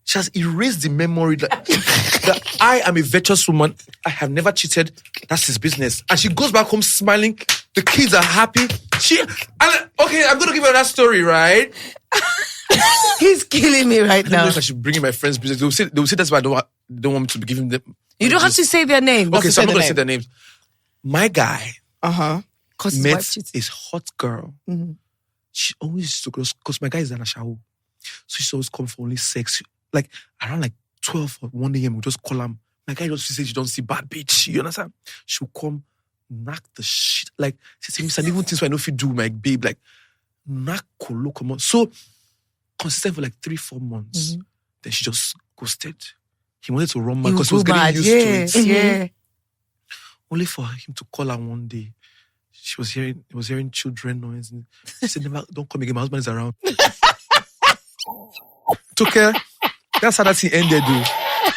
Speaker 2: she has erased the memory that I am a virtuous woman. I have never cheated. That's his business. And she goes back home smiling. The kids are happy. I'm going to give her that story, right?
Speaker 1: He's killing me right now.
Speaker 2: I don't know if I should bring in my friend's business. They will say that's why I don't want me to be giving them.
Speaker 1: You don't have to say their name.
Speaker 2: Okay, so I'm not going to say their names. My guy met a hot girl. She always used to, because my guy is in a shower. So she always come for only sex. Like, around like 12 or 1 a.m., we'll just call him. My guy just says she don't see bad bitch. You understand? She'll come, knock the shit. Like, she said, Miss, I even things I know if you do, my babe. Like, knock kolo, come on. So, consistent for like 3-4 months. Then she just ghosted. He wanted to run mad because he was getting used to it.
Speaker 1: Yeah.
Speaker 2: Only for him to call her one day. He was hearing children noise. And she said, "Never, don't come again. My husband is around." Toke, that's how that thing ended, dude.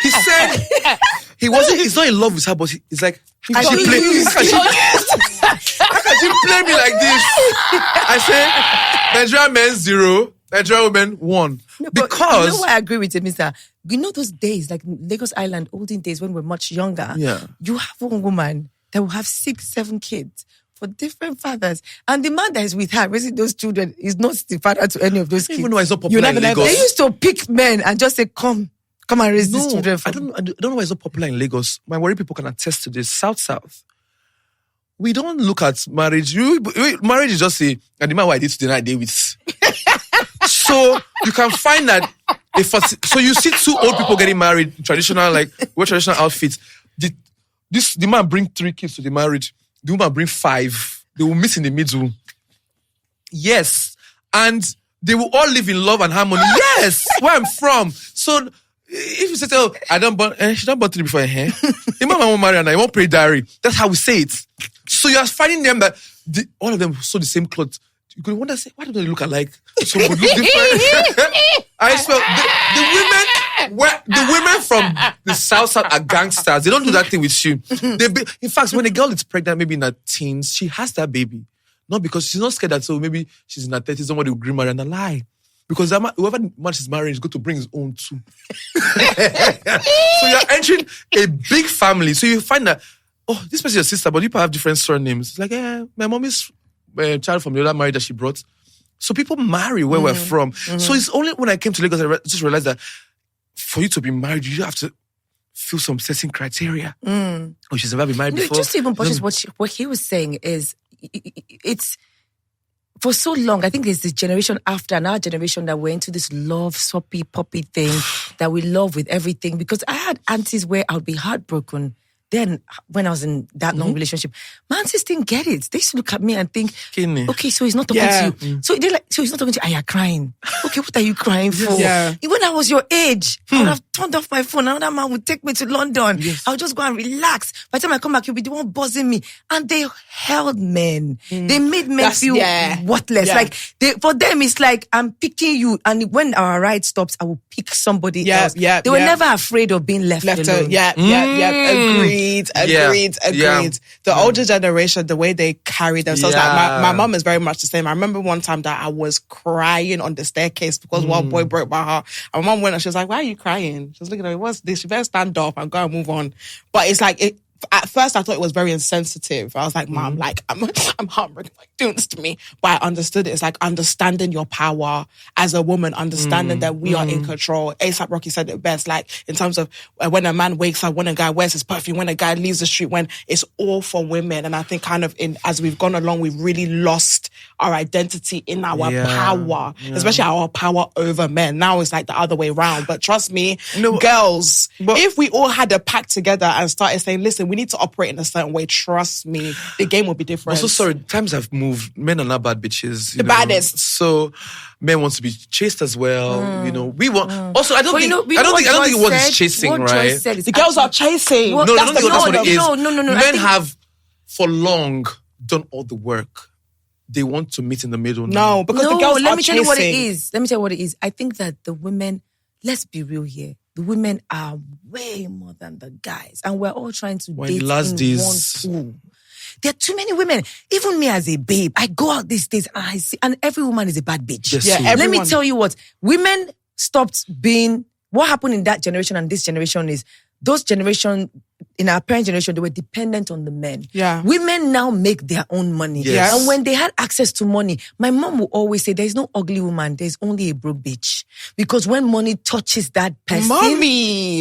Speaker 2: He said he's not in love with her, but he's like, how can she play me like this? I say, Nigerian men 0, Nigerian women 1.
Speaker 1: No,
Speaker 2: because
Speaker 1: you know why I agree with him, Mr. You know those days, like Lagos Island, olden days when we're much younger.
Speaker 2: Yeah.
Speaker 1: You have one woman that will have 6-7 kids for different fathers. And the man that is with her raising those children is not the father to any of those kids.
Speaker 2: Even though it's not popular in Lagos.
Speaker 1: They used to pick men and just say, come and raise these children.
Speaker 2: I don't know why it's not popular in Lagos. My worry people can attest to this. South. We don't look at marriage. Marriage is just and the man who I did today, I did with. So you can find that so you see 2 old people getting married, traditional, like wear traditional outfits. The man bring 3 kids to the marriage. The woman bring 5. They will meet in the middle. Yes. And they will all live in love and harmony. Yes. Where I'm from. So if you say, oh, she don't born 3 before her. The man won't marry and I won't pray diary. That's how we say it. So you are finding them that all of them sew the same clothes. You could wonder, say, why don't they look alike? So we look different. I swear, the women from the South are gangsters. They don't do that thing with you. In fact, when a girl is pregnant, maybe in her teens, she has that baby. Not because she's not scared that, so maybe she's in her 30s, somebody will green her and a lie. Because whoever man she's marrying is going to bring his own too. So you're entering a big family. So you find that, oh, this person's your sister, but you have different surnames. It's like, my mom is a child from the other marriage that she brought. So people marry where we're from. So it's only when I came to Lagos, I just realized that for you to be married, you have to fill some certain criteria. Oh, she's never been married before.
Speaker 1: Just even what he was saying is, it's for so long. I think there's this generation after and our generation that we're into this love, soppy, poppy thing that we love with everything. Because I had aunties where I would be heartbroken. Then, when I was in that long relationship, my aunties didn't get it. They used to look at me and think, okay, so he's not talking to you. So they're like, so he's not talking to you, and you're crying. Okay, what are you crying for?
Speaker 3: Yeah.
Speaker 1: When I was your age, I would have turned off my phone. Another man would take me to London. Yes. I would just go and relax. By the time I come back, he'll be the one buzzing me. And they held men. They made men feel worthless.
Speaker 3: Yeah.
Speaker 1: Like, for them, it's like, I'm picking you. And when our ride stops, I will pick somebody else. They were never afraid of being left alone.
Speaker 3: Agreed. The older generation, the way they carry themselves, like my mom is very much the same. I remember one time that I was crying on the staircase because one boy broke my heart. And my mom went and she was like, "Why are you crying?" She was looking at me, "What's this? You better stand up and go and move on." But it's like, at first I thought it was very insensitive. I was like, Mom, like, I'm heartbroken, like, doing this to me. But I understood it. It's like understanding your power as a woman, understanding that we are in control. A$AP Rocky said it best, like, in terms of when a man wakes up, when a guy wears his perfume, when a guy leaves the street, when it's all for women. And I think kind of as we've gone along, we've really lost our identity in our power, especially our power over men. Now it's like the other way around. But trust me, girls, if we all had a pact together and started saying, listen, we need to operate in a certain way, trust me, the game will be different.
Speaker 2: Also, sorry, times have moved. Men are not bad bitches.
Speaker 3: The baddest.
Speaker 2: So men want to be chased as well. You know, we want. Also, I don't think it was chasing, right?
Speaker 3: The girls are chasing.
Speaker 2: No, that's what it is.
Speaker 1: No.
Speaker 2: Men have for long done all the work. They want to meet in the middle.
Speaker 3: No, because the girls
Speaker 1: let
Speaker 3: are
Speaker 1: me
Speaker 3: chasing.
Speaker 1: tell you what it is. Let me tell you what it is. I think that the women, let's be real here, the women are way more than the guys. And we're all trying to date in one pool. There are too many women. Even me as a babe, I go out these days and I see, and every woman is a bad bitch.
Speaker 2: Yes,
Speaker 1: let me tell you what, women stopped being, what happened in that generation and this generation is, those generation, in our parent generation, they were dependent on the men.
Speaker 3: Yeah.
Speaker 1: Women now make their own money.
Speaker 2: Yes.
Speaker 1: And when they had access to money, my mom will always say, there's no ugly woman, there's only a broke bitch. Because when money touches that person...
Speaker 3: Mommy!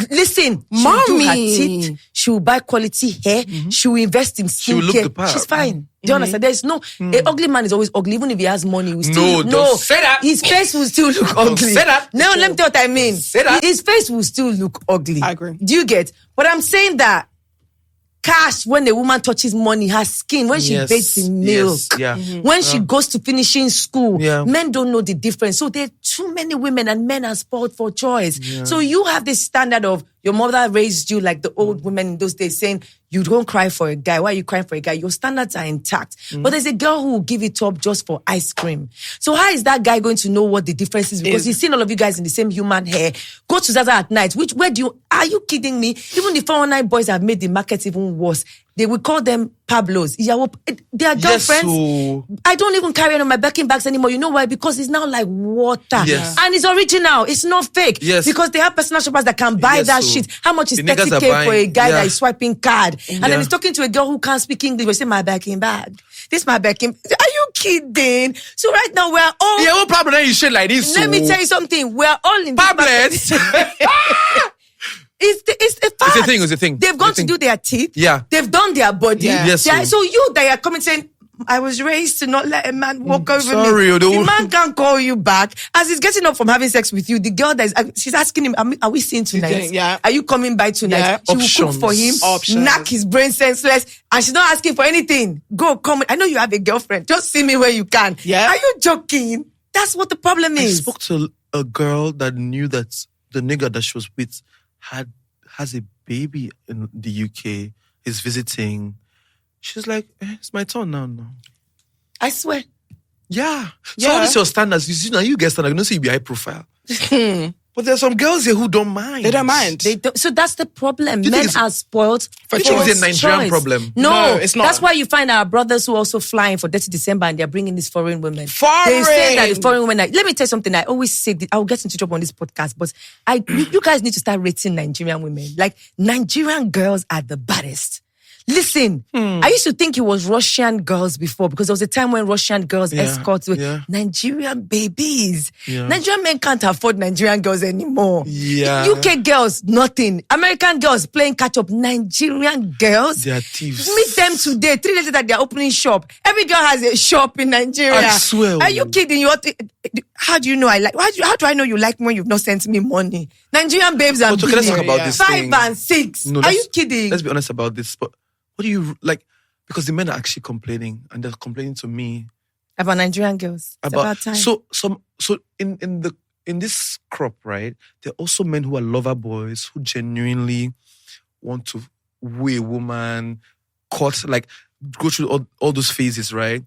Speaker 1: Listen, she'll do her teeth, she'll buy quality hair, she'll invest in skincare. She's fine. Do you understand? There's no, an ugly man is always ugly. Even if he has money, he will still
Speaker 2: don't say that.
Speaker 1: His face will still look
Speaker 2: Don't
Speaker 1: ugly.
Speaker 2: say that.
Speaker 1: No, let me tell you what I mean.
Speaker 2: Say that.
Speaker 1: His face will still look ugly.
Speaker 3: I agree.
Speaker 1: Do you get? But I'm saying that cash, when a woman touches money, her skin, when she bathes in milk, when she goes to finishing school, men don't know the difference. So there are too many women and men are spoiled for choice. So you have this standard of your mother raised you like the old women in those days saying, you don't cry for a guy. Why are you crying for a guy? Your standards are intact. But there's a girl who will give it up just for ice cream. So how is that guy going to know what the difference is? Because he's seen all of you guys in the same human hair. Go to Zaza at night. Are you kidding me? Even the 419 boys have made the market even worse. They will call them Pablos. They are girlfriends. I don't even carry it on my Birkin bags anymore. You know why? Because it's now like water.
Speaker 2: Yes.
Speaker 1: And it's original. It's not fake.
Speaker 2: Yes.
Speaker 1: Because they have personal shoppers that can buy that shit. How much is 30K for a guy that is swiping card? And then he's talking to a girl who can't speak English. We say, my Birkin bag. This is my Birkin. Are you kidding? So right now we're all...
Speaker 2: Yeah, what problem you shit like this?
Speaker 1: Let me tell you something. We're all in...
Speaker 2: Tablets!
Speaker 1: It's a fact.
Speaker 2: It's a thing.
Speaker 1: They've gone to do their teeth.
Speaker 2: Yeah.
Speaker 1: They've done their body.
Speaker 3: Yeah.
Speaker 2: Yes,
Speaker 1: So you that are coming saying, I was raised to not let a man walk over
Speaker 2: sorry,
Speaker 1: me. The man can't call you back. As he's getting up from having sex with you, the girl she's asking him, are we seeing tonight?
Speaker 3: Yeah.
Speaker 1: Are you coming by tonight?
Speaker 3: Yeah.
Speaker 1: She will cook for him, knock his brain senseless, and she's not asking for anything. Go, come. I know you have a girlfriend. Just see me where you can.
Speaker 3: Yeah.
Speaker 1: Are you joking? That's what the problem is.
Speaker 2: I spoke to a girl that knew that the nigga that she was with has a baby in the UK, is visiting. She's like, it's my turn now.
Speaker 1: I swear.
Speaker 2: Yeah. So all these your standards, you see, now you get standards, you don't see you be high profile. But there's some girls here who don't mind.
Speaker 3: They don't mind.
Speaker 1: So that's the problem. Men are spoiled for
Speaker 2: choice. It's a Nigerian problem.
Speaker 1: No,
Speaker 3: it's not.
Speaker 1: That's why you find our brothers who are also flying for Dirty December and they're bringing these foreign women.
Speaker 3: Foreign!
Speaker 1: They say that the foreign women let me tell you something. I always say, I will get into trouble on this podcast, but you guys need to start rating Nigerian women. Like, Nigerian girls are the baddest. Listen, I used to think it was Russian girls before because there was a time when Russian girls escorts were Nigerian babies. Yeah. Nigerian men can't afford Nigerian girls anymore.
Speaker 2: Yeah.
Speaker 1: UK girls, nothing. American girls playing catch up. Nigerian girls,
Speaker 2: they are thieves.
Speaker 1: Meet them today. 3 days later, they're opening shop. Every girl has a shop in Nigeria.
Speaker 2: I swear.
Speaker 1: Are you kidding? How do you know I like? How do I know you like me when you've not sent me money? Nigerian babes and
Speaker 2: let's talk about this
Speaker 1: 5
Speaker 2: thing.
Speaker 1: and 6.
Speaker 2: No,
Speaker 1: are you kidding?
Speaker 2: Let's be honest about this. But what do you like? Because the men are actually complaining, and they're complaining to me
Speaker 1: about Nigerian girls. It's about time.
Speaker 2: So in this crop, right? There are also men who are lover boys who genuinely want to woo a woman, go through all those phases, right?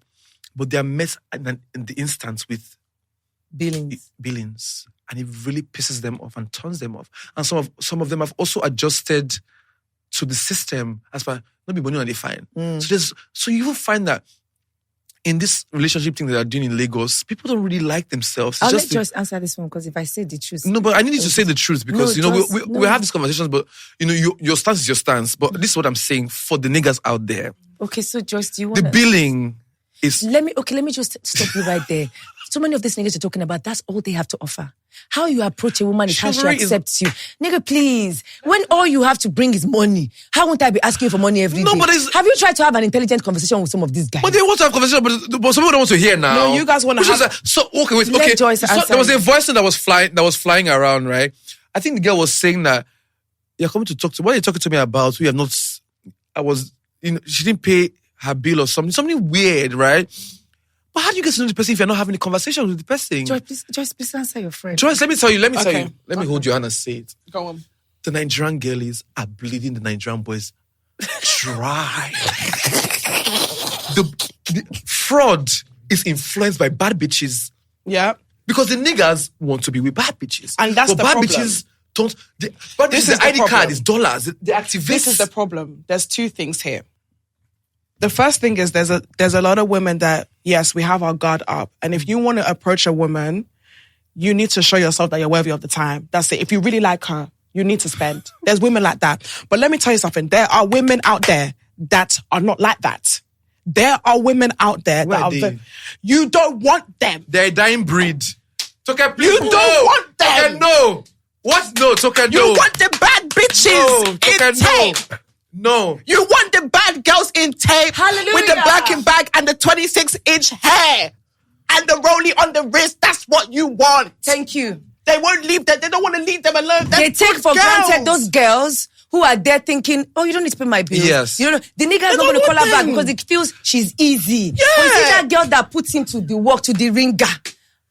Speaker 2: But they are met in the instance with billings, and it really pisses them off and turns them off. And some of them have also adjusted to the system as far not be money and they fine. So you will find that in this relationship thing that they're doing in Lagos, people don't really like themselves.
Speaker 1: I'll let Joyce answer this one because if I say the truth,
Speaker 2: no, but I need you to say the truth because we have these conversations, but your stance is your stance. But this is what I'm saying for the niggas out there.
Speaker 1: Okay, so Joyce, do you want
Speaker 2: the billing is?
Speaker 1: Let me just stop you right there. So many of these niggas you're talking about, that's all they have to offer. How you approach a woman is how she accepts you. Nigga, please. When all you have to bring is money, how won't I be asking you for money every day? Have you tried to have an intelligent conversation with some of these guys?
Speaker 2: But they want to have conversation, but some people don't want to hear now.
Speaker 3: No, you guys want to have...
Speaker 2: Okay.
Speaker 1: Joyce
Speaker 2: there was a voice that was flying around, right? I think the girl was saying that you're coming to talk to... What are you talking to me about? We have not... she didn't pay her bill or something weird, right? But how do you get to know the person if you're not having a conversation with the person?
Speaker 1: Joyce, please answer your friend.
Speaker 2: Joyce, let me tell you. Let me hold your hand and say it.
Speaker 3: Go on.
Speaker 2: The Nigerian girlies are bleeding the Nigerian boys dry. The fraud is influenced by bad bitches.
Speaker 3: Yeah.
Speaker 2: Because the niggas want to be with bad bitches.
Speaker 3: And that's the problem.
Speaker 2: But bad bitches don't... The ID card is dollars. They activate...
Speaker 3: This is the problem. There's 2 things here. The first thing is there's a lot of women that, yes, we have our guard up. And if you want to approach a woman, you need to show yourself that you're worthy of the time. That's it. If you really like her, you need to spend. There's women like that. But let me tell you something. There are women out there that are not like that. There are women out there you don't want them.
Speaker 2: They're a dying breed. Toke, please.
Speaker 3: You don't want them.
Speaker 2: Toke, no. What? No, Toke, no.
Speaker 3: You want the bad bitches.
Speaker 2: No, Toke, no. No.
Speaker 3: You want the bad girls in tape
Speaker 1: Hallelujah.
Speaker 3: with the Birkin bag and the 26-inch hair and the rollie on the wrist. That's what you want.
Speaker 1: Thank you.
Speaker 3: They won't leave them. They don't want to leave them alone.
Speaker 1: They take for granted those girls who are there thinking, oh, you don't need to pay my bills.
Speaker 2: Yes.
Speaker 1: You know, the nigga is not going to call her back because it feels she's easy.
Speaker 3: Yeah.
Speaker 1: But you see that girl that puts him to the work, to the ringer.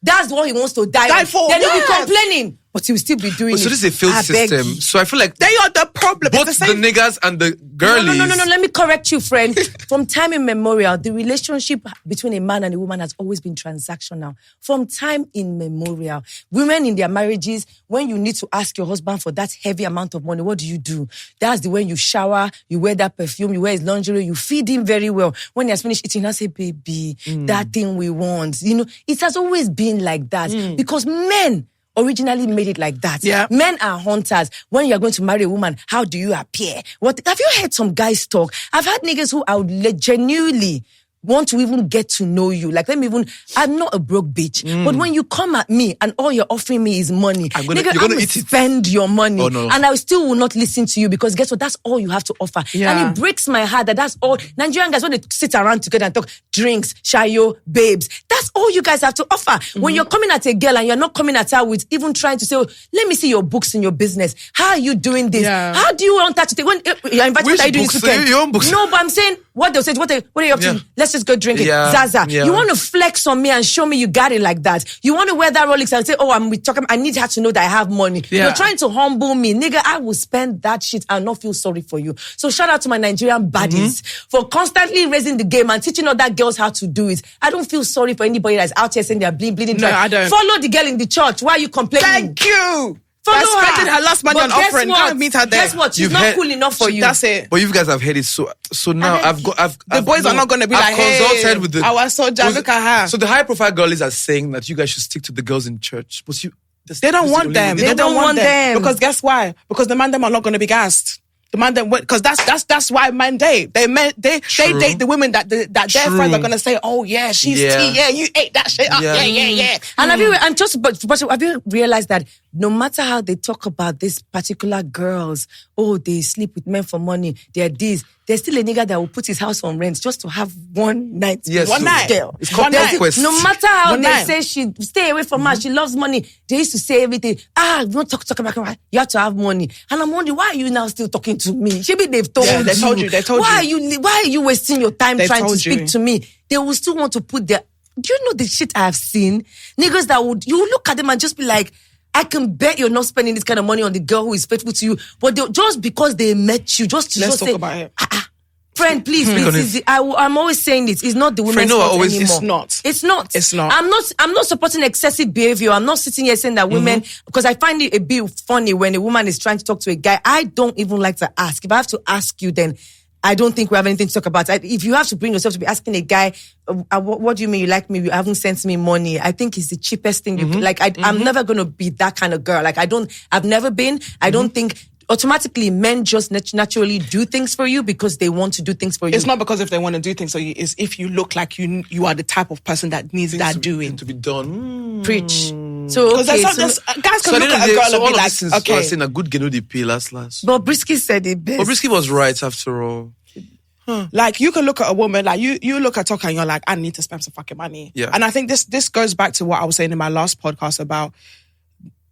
Speaker 1: That's what he wants to die
Speaker 3: for.
Speaker 1: Then he'll be complaining, but he will still be doing it.
Speaker 2: So this is a failed system. So I feel like
Speaker 3: they are the problem.
Speaker 2: Both the niggas and the girlies.
Speaker 1: No. Let me correct you, friend. From time immemorial, the relationship between a man and a woman has always been transactional. From time immemorial, women in their marriages, when you need to ask your husband for that heavy amount of money, what do? That's the way you shower, you wear that perfume, you wear his lingerie, you feed him very well. When he has finished eating, I say, baby, that thing we want. You know, it has always been like that because men originally made it like that.
Speaker 3: Yeah.
Speaker 1: Men are hunters. When you're going to marry a woman, how do you appear? What have you heard some guys talk? I've had niggas who I would genuinely want to even get to know you. Like, I'm not a broke bitch. But when you come at me and all you're offering me is money,
Speaker 2: you're gonna eat it.
Speaker 1: Spend your money.
Speaker 2: Oh, no.
Speaker 1: And I still will not listen to you because guess what? That's all you have to offer.
Speaker 3: Yeah.
Speaker 1: And it breaks my heart that's all. Nigerian guys, when they sit around together and talk drinks, shayo, babes, that's all you guys have to offer. When you're coming at a girl and you're not coming at her with even trying to say, oh, let me see your books in your business. How are you doing this?
Speaker 3: Yeah.
Speaker 1: How do you want her to take? When you're invited,
Speaker 2: Which
Speaker 1: what are you doing
Speaker 2: books?
Speaker 1: this weekend?
Speaker 2: Your own books.
Speaker 1: No, but I'm saying, what they'll say, what are you up to?
Speaker 2: Yeah.
Speaker 1: Let's just go drink it.
Speaker 2: Yeah.
Speaker 1: Zaza.
Speaker 2: Yeah.
Speaker 1: You want to flex on me and show me you got it like that. You want to wear that Rolex and say, oh, I'm with Toke. I need her to know that I have money.
Speaker 3: Yeah.
Speaker 1: You're trying to humble me. Nigga, I will spend that shit and not feel sorry for you. So shout out to my Nigerian baddies for constantly raising the game and teaching other girls how to do it. I don't feel sorry for anybody that's out here saying they're bleeding.
Speaker 3: No, I don't.
Speaker 1: Follow the girl in the church. Why are you complaining?
Speaker 3: Thank you.
Speaker 1: Follow
Speaker 3: By spending her last money
Speaker 1: But
Speaker 3: on
Speaker 1: guess
Speaker 3: offering.
Speaker 1: what?
Speaker 3: Can't meet her there.
Speaker 1: Guess what? She's
Speaker 2: You've
Speaker 1: not
Speaker 2: heard-
Speaker 1: cool enough for you.
Speaker 3: That's it.
Speaker 2: But you guys have heard it. So now I've
Speaker 3: The boys are not going to be like, hey,
Speaker 2: with the,
Speaker 3: our soldier, look at her.
Speaker 2: So the high profile girlies are saying that you guys should stick to the girls in church. But
Speaker 3: They don't want them.
Speaker 1: They don't want them.
Speaker 3: Because guess why? Because the man them are not going to be gassed. The man them, because that's why men date. They date the women that their friends are going to say, oh yeah, she's tea, yeah, you ate that shit up, yeah.
Speaker 1: And have you realized that no matter how they talk about these particular girls, oh, they sleep with men for money, they're this, there's still a nigga that will put his house on rent just to have one night.
Speaker 2: Yes,
Speaker 3: one night.
Speaker 1: Girl.
Speaker 2: It's called conquest.
Speaker 1: No matter how
Speaker 3: One
Speaker 1: they
Speaker 3: night.
Speaker 1: say she stay away from her, she loves money. They used to say everything. You want to talk about you have to have money. And I'm wondering, why are you now still talking to me? Maybe they've told
Speaker 3: Yeah, they told you.
Speaker 1: Why are you wasting your time trying to
Speaker 3: told
Speaker 1: speak
Speaker 3: you.
Speaker 1: to me? They will still want to put their. Do you know the shit I have seen? Niggas that you look at them and just be like, I can bet you're not spending this kind of money on the girl who is faithful to you, but just because they met you,
Speaker 3: Let's talk
Speaker 1: say,
Speaker 3: about it.
Speaker 1: friend, please, I'm always saying this. It's not the women's fault anymore.
Speaker 3: It's not.
Speaker 1: It's not. I'm not supporting excessive behavior. I'm not sitting here saying that women, because I find it a bit funny when a woman is trying to talk to a guy. I don't even like to ask. If I have to ask you, then I don't think we have anything to talk about. If you have to bring yourself to be asking a guy, what do you mean you like me? You haven't sent me money. I think it's the cheapest thing. I'm never going to be that kind of girl. I've never been. I don't think automatically men just naturally do things for you because they want to do things for you.
Speaker 3: It's not because if they want to do things for you. It's if you look like you are the type of person that needs that doing.
Speaker 2: to be done.
Speaker 1: Preach. So, okay.
Speaker 3: Guys can look at a girl and be like, okay.
Speaker 2: I was saying a good girl they pay last.
Speaker 1: But Brisky said it best.
Speaker 2: But Brisky was right after all.
Speaker 3: Like, you can look at a woman, like, you look at Toke and you're like, I need to spend some fucking money.
Speaker 2: Yeah.
Speaker 3: And I think this goes back to what I was saying in my last podcast about,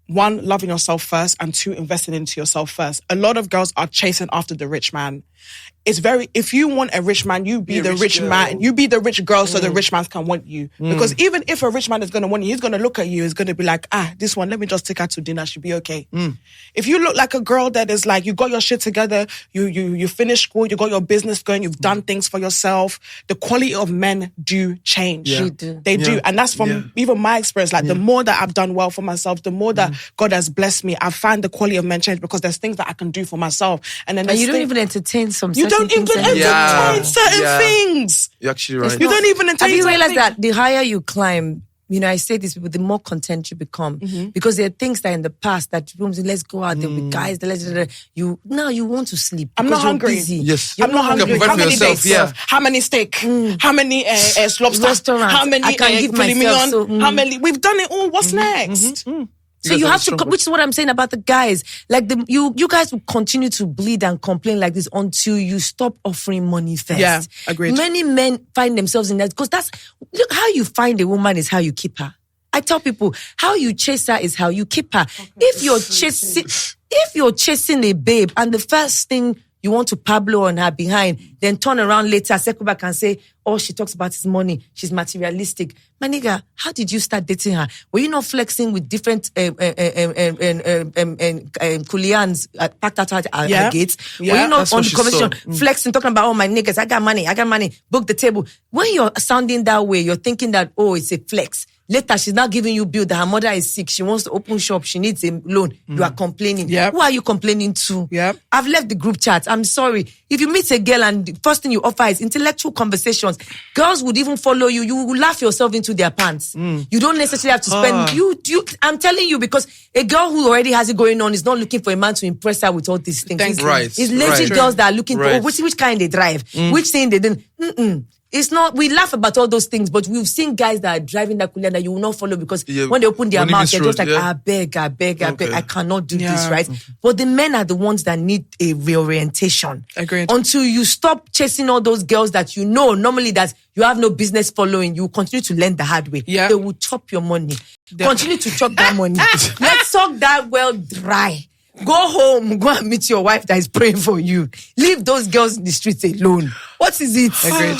Speaker 3: one, loving yourself first, and two, investing into yourself first. A lot of girls are chasing after the rich man. If you want a rich man, you be the rich man. You be the rich girl so the rich man can want you. Because even if a rich man is going to want you, he's going to look at you, he's going to be like, this one, let me just take her to dinner, she'll be okay. If you look like a girl that is like, you got your shit together, you finished school, you got your business going, you've done things for yourself, the quality of men do change.
Speaker 2: Yeah.
Speaker 3: They do. And that's from even my experience. Like, the more that I've done well for myself, the more that God has blessed me, I find the quality of men change because there's things that I can do for myself. And then
Speaker 1: you don't even entertain some
Speaker 3: You don't even entertain certain things.
Speaker 2: You're actually right.
Speaker 3: You don't even entertain.
Speaker 1: Have you
Speaker 3: certain
Speaker 1: realized
Speaker 3: things.
Speaker 1: that the higher you climb, I say this, the more content you become. Because there are things that in the past that let's go out there with guys, you want to sleep.
Speaker 3: I'm not
Speaker 1: because you're
Speaker 3: hungry.
Speaker 1: busy.
Speaker 2: Yes.
Speaker 3: I'm not hungry.
Speaker 2: provide
Speaker 3: How
Speaker 2: for
Speaker 3: many
Speaker 2: yourself,
Speaker 3: dates?
Speaker 2: yeah.
Speaker 3: How many steak? How many lobster?
Speaker 1: Restaurants.
Speaker 3: How many
Speaker 1: I can give
Speaker 3: filet
Speaker 1: myself,
Speaker 3: mignon? How many? We've done it all. What's next?
Speaker 1: So you have to, which is what I'm saying about the guys. Like you guys will continue to bleed and complain like this until you stop offering money first.
Speaker 3: Yeah, agreed.
Speaker 1: Many men find themselves in that because look, how you find a woman is how you keep her. I tell people, how you chase her is how you keep her. If you're chasing a babe and the first thing you want to Pablo on her behind, then turn around later, circle back and say, oh, she talks about his money. She's materialistic. My nigga, how did you start dating her? Were you not flexing with different Kulians packed out at her gates?
Speaker 3: Yeah,
Speaker 1: were you not on the conversation
Speaker 2: saw.
Speaker 1: flexing, talking about, oh, my niggas, I got money, book the table. When you're sounding that way, you're thinking that, oh, it's a flex. Later, she's not giving you bill that her mother is sick. She wants to open shop. She needs a loan. You are complaining.
Speaker 3: Yep.
Speaker 1: Who are you complaining to?
Speaker 3: Yep.
Speaker 1: I've left the group chat. I'm sorry. If you meet a girl and the first thing you offer is intellectual conversations, girls would even follow you. You will laugh yourself into their pants. You don't necessarily have to spend. I'm telling you, because a girl who already has it going on is not looking for a man to impress her with all these things.
Speaker 2: Right.
Speaker 1: It's lazy girls that are looking for which kind they drive, which thing they didn't. It's not, we laugh about all those things, but we've seen guys that are driving that Kulia that you will not follow because when they open their mouth, they're just like, I beg, I cannot do this, right? Okay. But the men are the ones that need a reorientation.
Speaker 3: Agreed.
Speaker 1: Until you stop chasing all those girls that you know normally that you have no business following, you continue to learn the hard way.
Speaker 3: Yeah.
Speaker 1: They will chop your money. Continue to chop that money. Let's suck that well dry. Go home, go and meet your wife that is praying for you. Leave those girls in the streets alone. What is it?
Speaker 3: Agreed.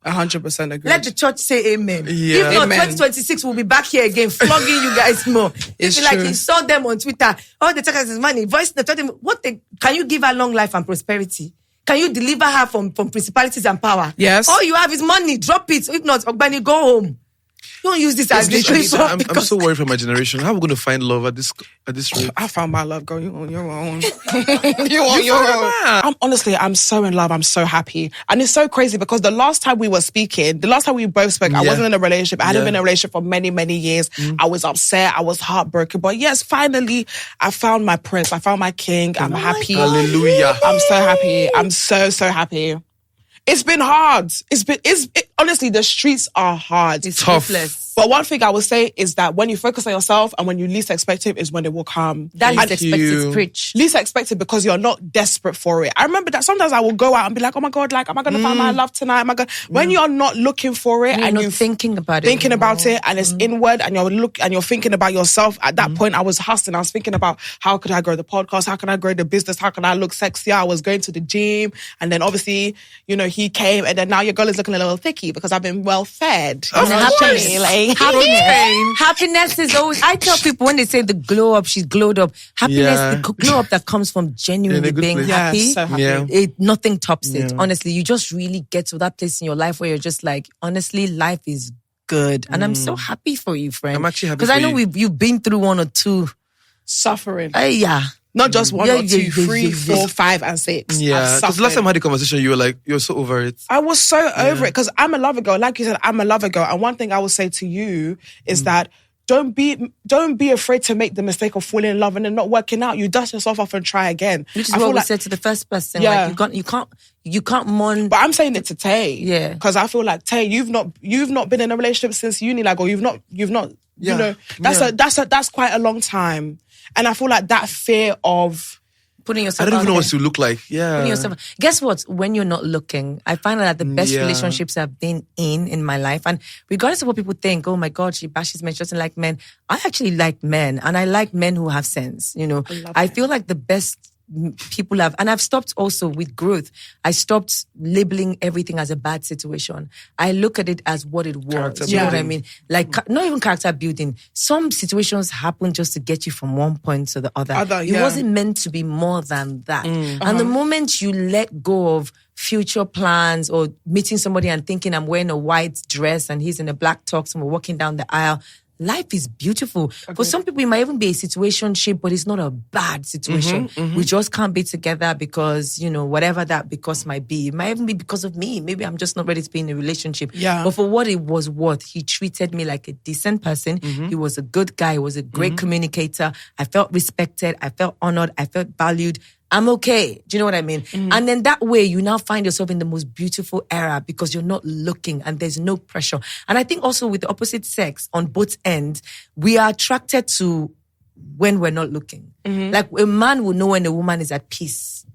Speaker 3: 100% agree.
Speaker 1: Let the church say amen.
Speaker 2: Yeah.
Speaker 1: If not,
Speaker 3: Amen.
Speaker 1: 2026 we'll be back here again, flogging you guys more.
Speaker 3: It's
Speaker 1: like
Speaker 3: true.
Speaker 1: he saw them on Twitter. Oh, they take us his money. Voice note. Can you give her long life and prosperity? Can you deliver her from principalities and power?
Speaker 3: Yes.
Speaker 1: All you have is money. Drop it. If not, Ogbani, go home. Don't use this as
Speaker 2: I'm so worried for my generation. How are we going to find love at this rate?
Speaker 3: I found my love, girl. You on your own. You on your own. I'm so in love. I'm so happy. And it's so crazy because the last time we both spoke, I wasn't in a relationship. I hadn't been in a relationship for many, many years. I was upset. I was heartbroken. But yes, finally, I found my prince. I found my king. I'm happy.
Speaker 2: Hallelujah.
Speaker 3: I'm so happy. I'm so, so happy. It's been hard. Honestly, the streets are hard.
Speaker 1: It's
Speaker 2: tough.
Speaker 1: ruthless.
Speaker 3: But one thing I would say is that when you focus on yourself and when you least expect it is when it will come.
Speaker 1: That
Speaker 2: Thank
Speaker 1: least expected
Speaker 2: you.
Speaker 1: preach.
Speaker 3: Least expected because you're not desperate for it. I remember that sometimes I will go out and be like, oh my God, like, am I going to find my love tonight? Am I going? When you're not looking for it
Speaker 1: You're
Speaker 3: and
Speaker 1: not
Speaker 3: you're
Speaker 1: thinking about it.
Speaker 3: and it's inward and you're thinking about yourself. At that point, I was hustling. I was thinking about how could I grow the podcast? How can I grow the business? How can I look sexier? I was going to the gym. And then obviously, he came and then now your girl is looking a little thicky because I've been well fed.
Speaker 2: Of course.
Speaker 1: Happiness is always, I tell people when they say the glow up, she's glowed up. Happiness, the glow up that comes from genuinely
Speaker 2: good
Speaker 1: being
Speaker 2: place.
Speaker 1: happy.
Speaker 3: Yeah, so happy.
Speaker 2: Yeah.
Speaker 1: Nothing tops it.
Speaker 2: Yeah.
Speaker 1: Honestly, you just really get to that place in your life where you're just like, honestly, life is good. And I'm so happy for you, friend.
Speaker 2: I'm actually happy
Speaker 1: because I know
Speaker 2: for you.
Speaker 1: you've been through one or two.
Speaker 3: Suffering.
Speaker 1: Yeah.
Speaker 3: Not just one
Speaker 1: Yeah,
Speaker 3: or two,
Speaker 1: yeah,
Speaker 3: 3,
Speaker 1: yeah.
Speaker 3: 4, 5, and 6.
Speaker 2: Yeah.
Speaker 3: I've
Speaker 2: Because last
Speaker 3: suffered.
Speaker 2: time I had the conversation, you were like, you're so over it.
Speaker 3: I was so over it because I'm a lover girl. Like you said, I'm a lover girl. And one thing I will say to you is that don't be afraid to make the mistake of falling in love and then not working out. You dust yourself off and try again.
Speaker 1: Which is
Speaker 3: I
Speaker 1: what
Speaker 3: feel
Speaker 1: we
Speaker 3: like-
Speaker 1: said to the first person.
Speaker 3: Yeah.
Speaker 1: Like you can't mourn.
Speaker 3: But I'm saying it to Tay.
Speaker 1: Yeah.
Speaker 3: Because I feel like Tay, you've not been in a relationship since uni, like, or you've not, that's quite a long time. And I feel like that fear of
Speaker 1: Putting yourself
Speaker 2: I don't
Speaker 1: out
Speaker 2: even know
Speaker 1: there.
Speaker 2: what to look like. Yeah.
Speaker 1: Putting yourself. Guess what? When you're not looking, I find that the best
Speaker 2: Yeah.
Speaker 1: relationships I've been in my life, and regardless of what people think, oh my God, she bashes men, she doesn't like men. I actually like men, and I like men who have sense. I feel like the best people have, and I've stopped also with growth. I stopped labeling everything as a bad situation. I look at it as what it was.
Speaker 2: Character
Speaker 1: You know what I
Speaker 2: building.
Speaker 1: mean? Like, not even character building. Some situations happen just to get you from one point to the other. It wasn't meant to be more than that. And the moment you let go of future plans or meeting somebody and thinking I'm wearing a white dress and he's in a black tux and we're walking down the aisle, life is beautiful. For some people, it might even be a situationship, but it's not a bad situation. We just can't be together because, whatever that because might be. It might even be because of me. Maybe I'm just not ready to be in a relationship.
Speaker 3: Yeah.
Speaker 1: But for what it was worth, he treated me like a decent person. He was a good guy. He was a great communicator. I felt respected. I felt honored. I felt valued. I'm okay. Do you know what I mean? And then that way you now find yourself in the most beautiful era because you're not looking and there's no pressure. And I think also with the opposite sex on both ends, we are attracted to when we're not looking. Like a man will know when a woman is at peace.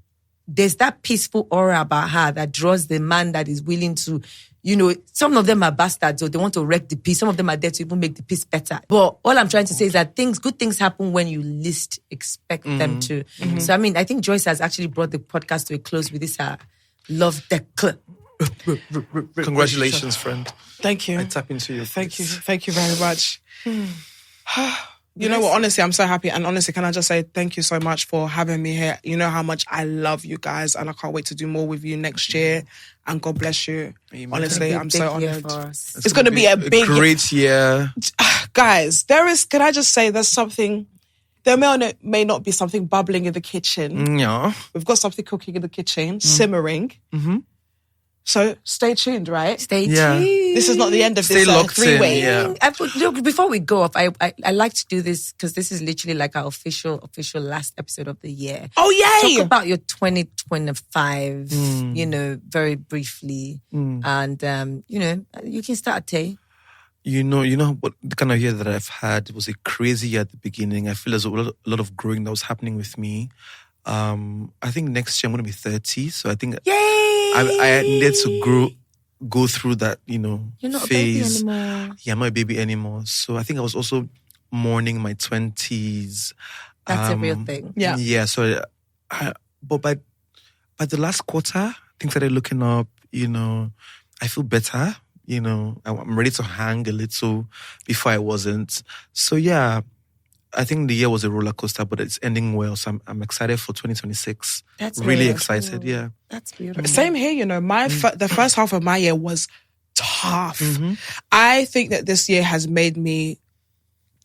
Speaker 1: There's that peaceful aura about her that draws the man that is willing to, some of them are bastards, or they want to wreck the peace. Some of them are there to even make the peace better. But all I'm trying to say is that good things happen when you least expect them to. So, I think Joyce has actually brought the podcast to a close with this love deck.
Speaker 2: Congratulations, friend.
Speaker 3: Thank you.
Speaker 2: I tap into you.
Speaker 3: Thank you. Thank you very much. You know what? Honestly, I'm so happy. And honestly, can I just say thank you so much for having me here. You know how much I love you guys, and I can't wait to do more with you next year. And God bless you.
Speaker 2: Amen.
Speaker 3: Honestly, I'm so honored.
Speaker 2: It's
Speaker 3: going to be a big,
Speaker 2: great year.
Speaker 3: Guys, can I just say there's something, there may not be something bubbling in the kitchen.
Speaker 2: Yeah.
Speaker 3: We've got something cooking in the kitchen, simmering. So stay tuned, right?
Speaker 1: Stay tuned.
Speaker 3: This is not the end of
Speaker 2: Stay
Speaker 3: this
Speaker 2: locked
Speaker 3: three-way.
Speaker 2: in,
Speaker 1: Look, before we go off, I like to do this because this is literally like our official last episode of the year.
Speaker 3: Oh, yay!
Speaker 1: Talk about your 2025, very briefly. And, you can start, Tay.
Speaker 2: You know what the kind of year that I've had, it was a crazy year at the beginning. I feel there's a lot of growing that was happening with me. I think next year I'm going to be 30, so I think I needed to go through that,
Speaker 1: You're not
Speaker 2: phase.
Speaker 1: a baby anymore.
Speaker 2: Yeah, I'm not a baby anymore. So I think I was also mourning my 20s.
Speaker 1: That's a real thing.
Speaker 3: Yeah.
Speaker 2: Yeah. So, but by the last quarter, things started looking up. I feel better. I'm ready to hang a little before I wasn't. So yeah, I think the year was a roller coaster, but it's ending well. So I'm excited for 2026.
Speaker 1: That's
Speaker 2: really
Speaker 1: very
Speaker 2: excited.
Speaker 1: cool.
Speaker 2: Yeah.
Speaker 1: That's beautiful.
Speaker 3: Same here, the first half of my year was tough. I think that this year has made me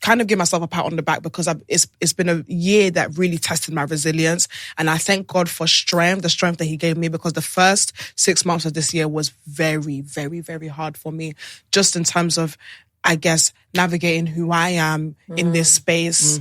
Speaker 3: kind of give myself a pat on the back because it's been a year that really tested my resilience. And I thank God for the strength that he gave me, because the first 6 months of this year was very, very, very hard for me, just in terms of, I guess, navigating who I am in this space.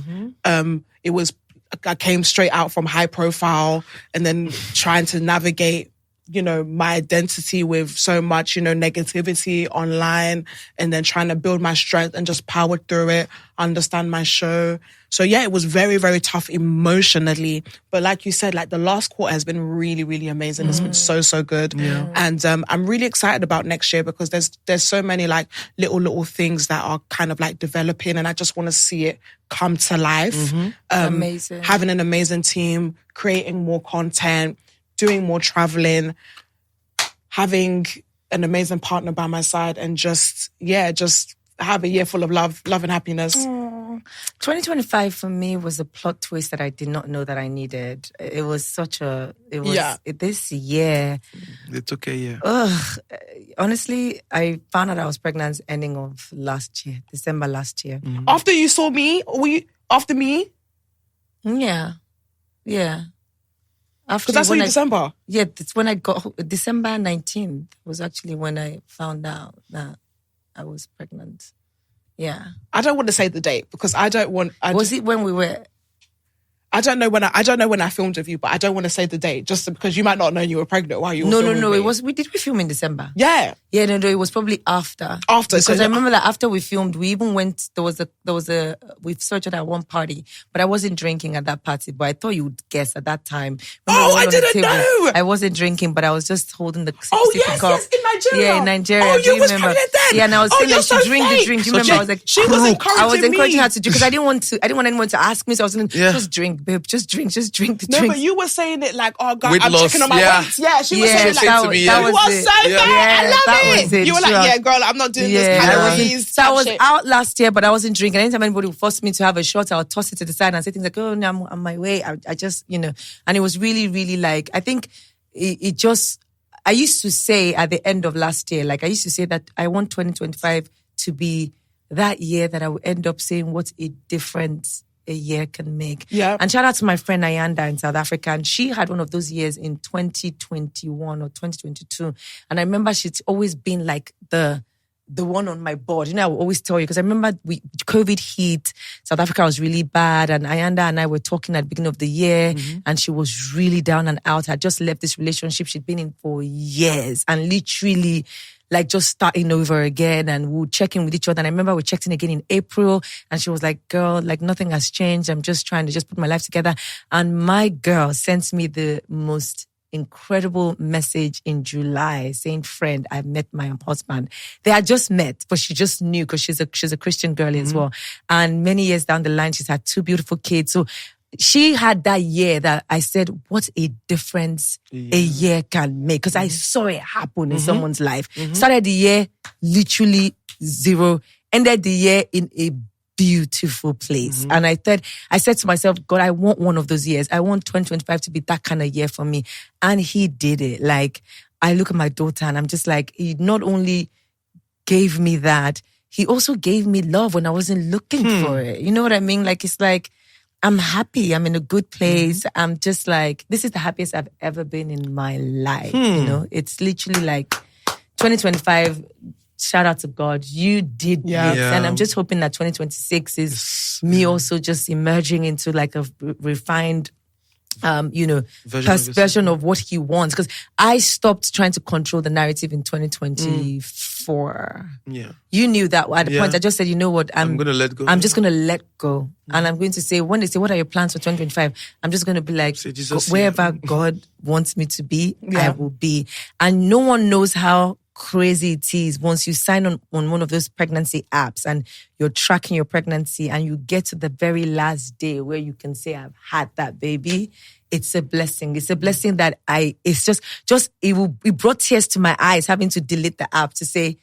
Speaker 3: I came straight out from high profile and then trying to navigate, my identity with so much, negativity online, and then trying to build my strength and just power through it, understand my show. So yeah, it was very, very tough emotionally. But like you said, like the last quarter has been really, really amazing. It's been so, so good.
Speaker 2: Yeah.
Speaker 3: And I'm really excited about next year because there's so many like little things that are kind of like developing, and I just want to see it come to life.
Speaker 1: Amazing.
Speaker 3: Having an amazing team, creating more content, doing more traveling, having an amazing partner by my side, and just have a year full of love and happiness.
Speaker 1: 2025 for me was a plot twist that I did not know that I needed. It was this year.
Speaker 2: It's okay, yeah.
Speaker 1: Honestly, I found out I was pregnant ending of last year, December last year.
Speaker 3: After you saw me, after me?
Speaker 1: Yeah.
Speaker 3: Because I saw you December.
Speaker 1: Yeah, that's when I got, December 19th was actually when I found out that I was pregnant. Yeah.
Speaker 3: I don't want to say the date because I don't want...
Speaker 1: Was it when we were...
Speaker 3: I don't know when I filmed with you, but I don't want to say the date just because you might not know you were pregnant while you were filming
Speaker 1: No.
Speaker 3: me.
Speaker 1: It was. We film in December.
Speaker 3: Yeah.
Speaker 1: Yeah, no. It was probably after. Because I remember that after we filmed, we even went. There was a. We searched at one party, but I wasn't drinking at that party. But I thought you would guess at that time.
Speaker 3: I didn't know.
Speaker 1: I wasn't drinking, but I was just holding the.
Speaker 3: Yes, in Nigeria.
Speaker 1: Yeah, in Nigeria.
Speaker 3: Oh, you was pregnant then.
Speaker 1: Yeah, and I was saying that she drink the drink. You remember? I was like,
Speaker 3: she was encouraging me.
Speaker 1: I was encouraging her to drink because I didn't want anyone to ask me. So I was like, just drink, babe, just drink the drink.
Speaker 3: No, but you were saying it like, oh God, I'm
Speaker 2: loss,
Speaker 3: checking on my weight. Yeah, she was saying it like,
Speaker 2: that,
Speaker 3: you are so fat. I love it. You were like, yeah, girl, I'm not doing this calories.
Speaker 1: So I was out last year, but I wasn't drinking. Anytime anybody would force me to have a shot, I would toss it to the side and say things like, oh, no, I'm on my way. I just, and it was really, really like, I think it just, I used to say at the end of last year, like I used to say that I want 2025 to be that year that I will end up saying what a difference a year can make.
Speaker 3: Yeah.
Speaker 1: And shout out to my friend Ayanda in South Africa. And she had one of those years in 2021 or 2022. And I remember she'd always been like the one on my board. I will always tell you, because I remember COVID hit, South Africa was really bad, and Ayanda and I were talking at the beginning of the year, and she was really down and out. Had just left this relationship she'd been in for years, and literally, like just starting over again, and we would check in with each other. And I remember we checked in again in April, and she was like, girl, like nothing has changed. I'm just trying to just put my life together. And my girl sent me the most incredible message in July saying, friend, I've met my husband. They had just met, but she just knew because she's a Christian girl as well. And many years down the line, she's had 2 beautiful kids. So she had that year that I said, what a difference a year can make. Because I saw it happen in someone's life. Started the year literally 0, ended the year in a beautiful place. And I said to myself, God, I want one of those years. I want 2025 to be that kind of year for me. And he did it. Like, I look at my daughter and I'm just like, he not only gave me that, he also gave me love when I wasn't looking for it. You know what I mean? Like, it's like, I'm happy. I'm in a good place. I'm just like, this is the happiest I've ever been in my life. You know, it's literally like 2025. Shout out to God. You did this. And I'm just hoping that 2026 is me also just emerging into like a refined, version of what he wants. Because I stopped trying to control the narrative in 2024. Yeah. You knew that at the point. I just said, you know what? I'm going to let go. I'm just going to let go. And I'm going to say, when they say, what are your plans for 2025? I'm just going to be like, wherever God wants me to be, I will be. And no one knows how crazy it is once you sign on one of those pregnancy apps and you're tracking your pregnancy and you get to the very last day where you can say, I've had that baby. It's a blessing. It's a blessing that it brought tears to my eyes having to delete the app to say,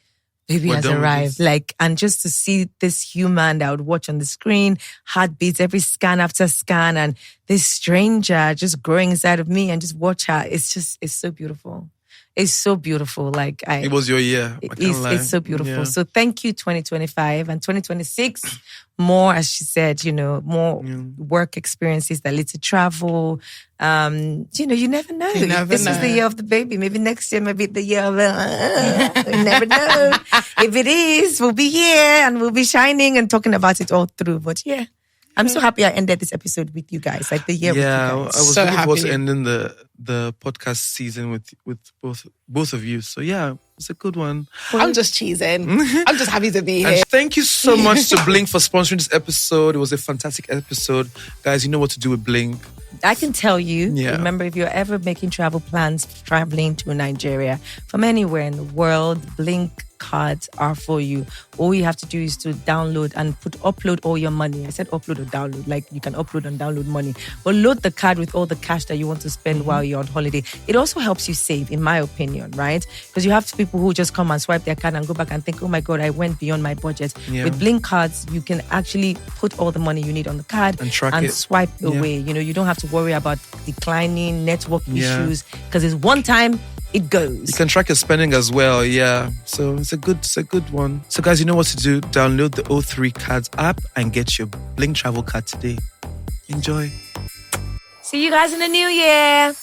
Speaker 1: baby has arrived. Like, and just to see this human that I would watch on the screen, heartbeats every scan after scan, and this stranger just growing inside of me and just watch her. It's so beautiful. It's so beautiful. Like it
Speaker 2: was your year.
Speaker 1: It's so beautiful. Yeah. So thank you, 2025 and 2026. More, as she said, more work experiences that lead to travel. You never know. This is the year of the baby. Maybe next year, maybe the year of you never know. If it is, we'll be here and we'll be shining and talking about it all through. But yeah. I'm so happy I ended this episode with you guys, like the year with you guys.
Speaker 2: I was so happy to ending the podcast season with both of you. So yeah, it's a good one.
Speaker 3: I'm just cheesing. I'm just happy to be here.
Speaker 2: And thank you so much to Blink for sponsoring this episode. It was a fantastic episode. Guys, you know what to do with Blink.
Speaker 1: I can tell you, remember, if you're ever making travel plans, traveling to Nigeria, from anywhere in the world, Blink cards are for you. All you have to do is to download and upload all your money. I said upload or download, like you can upload and download money. But load the card with all the cash that you want to spend while you're on holiday. It also helps you save, in my opinion, right? Because you have people who just come and swipe their card and go back and think, oh my God, I went beyond my budget. Yeah. With Blink cards, you can actually put all the money you need on the card and swipe away. You don't have to worry about declining network issues because it's one time. It goes.
Speaker 2: You can track your spending as well, So it's a good one. So guys, you know what to do. Download the O3 Cards app and get your Blink travel card today. Enjoy.
Speaker 1: See you guys in the new year.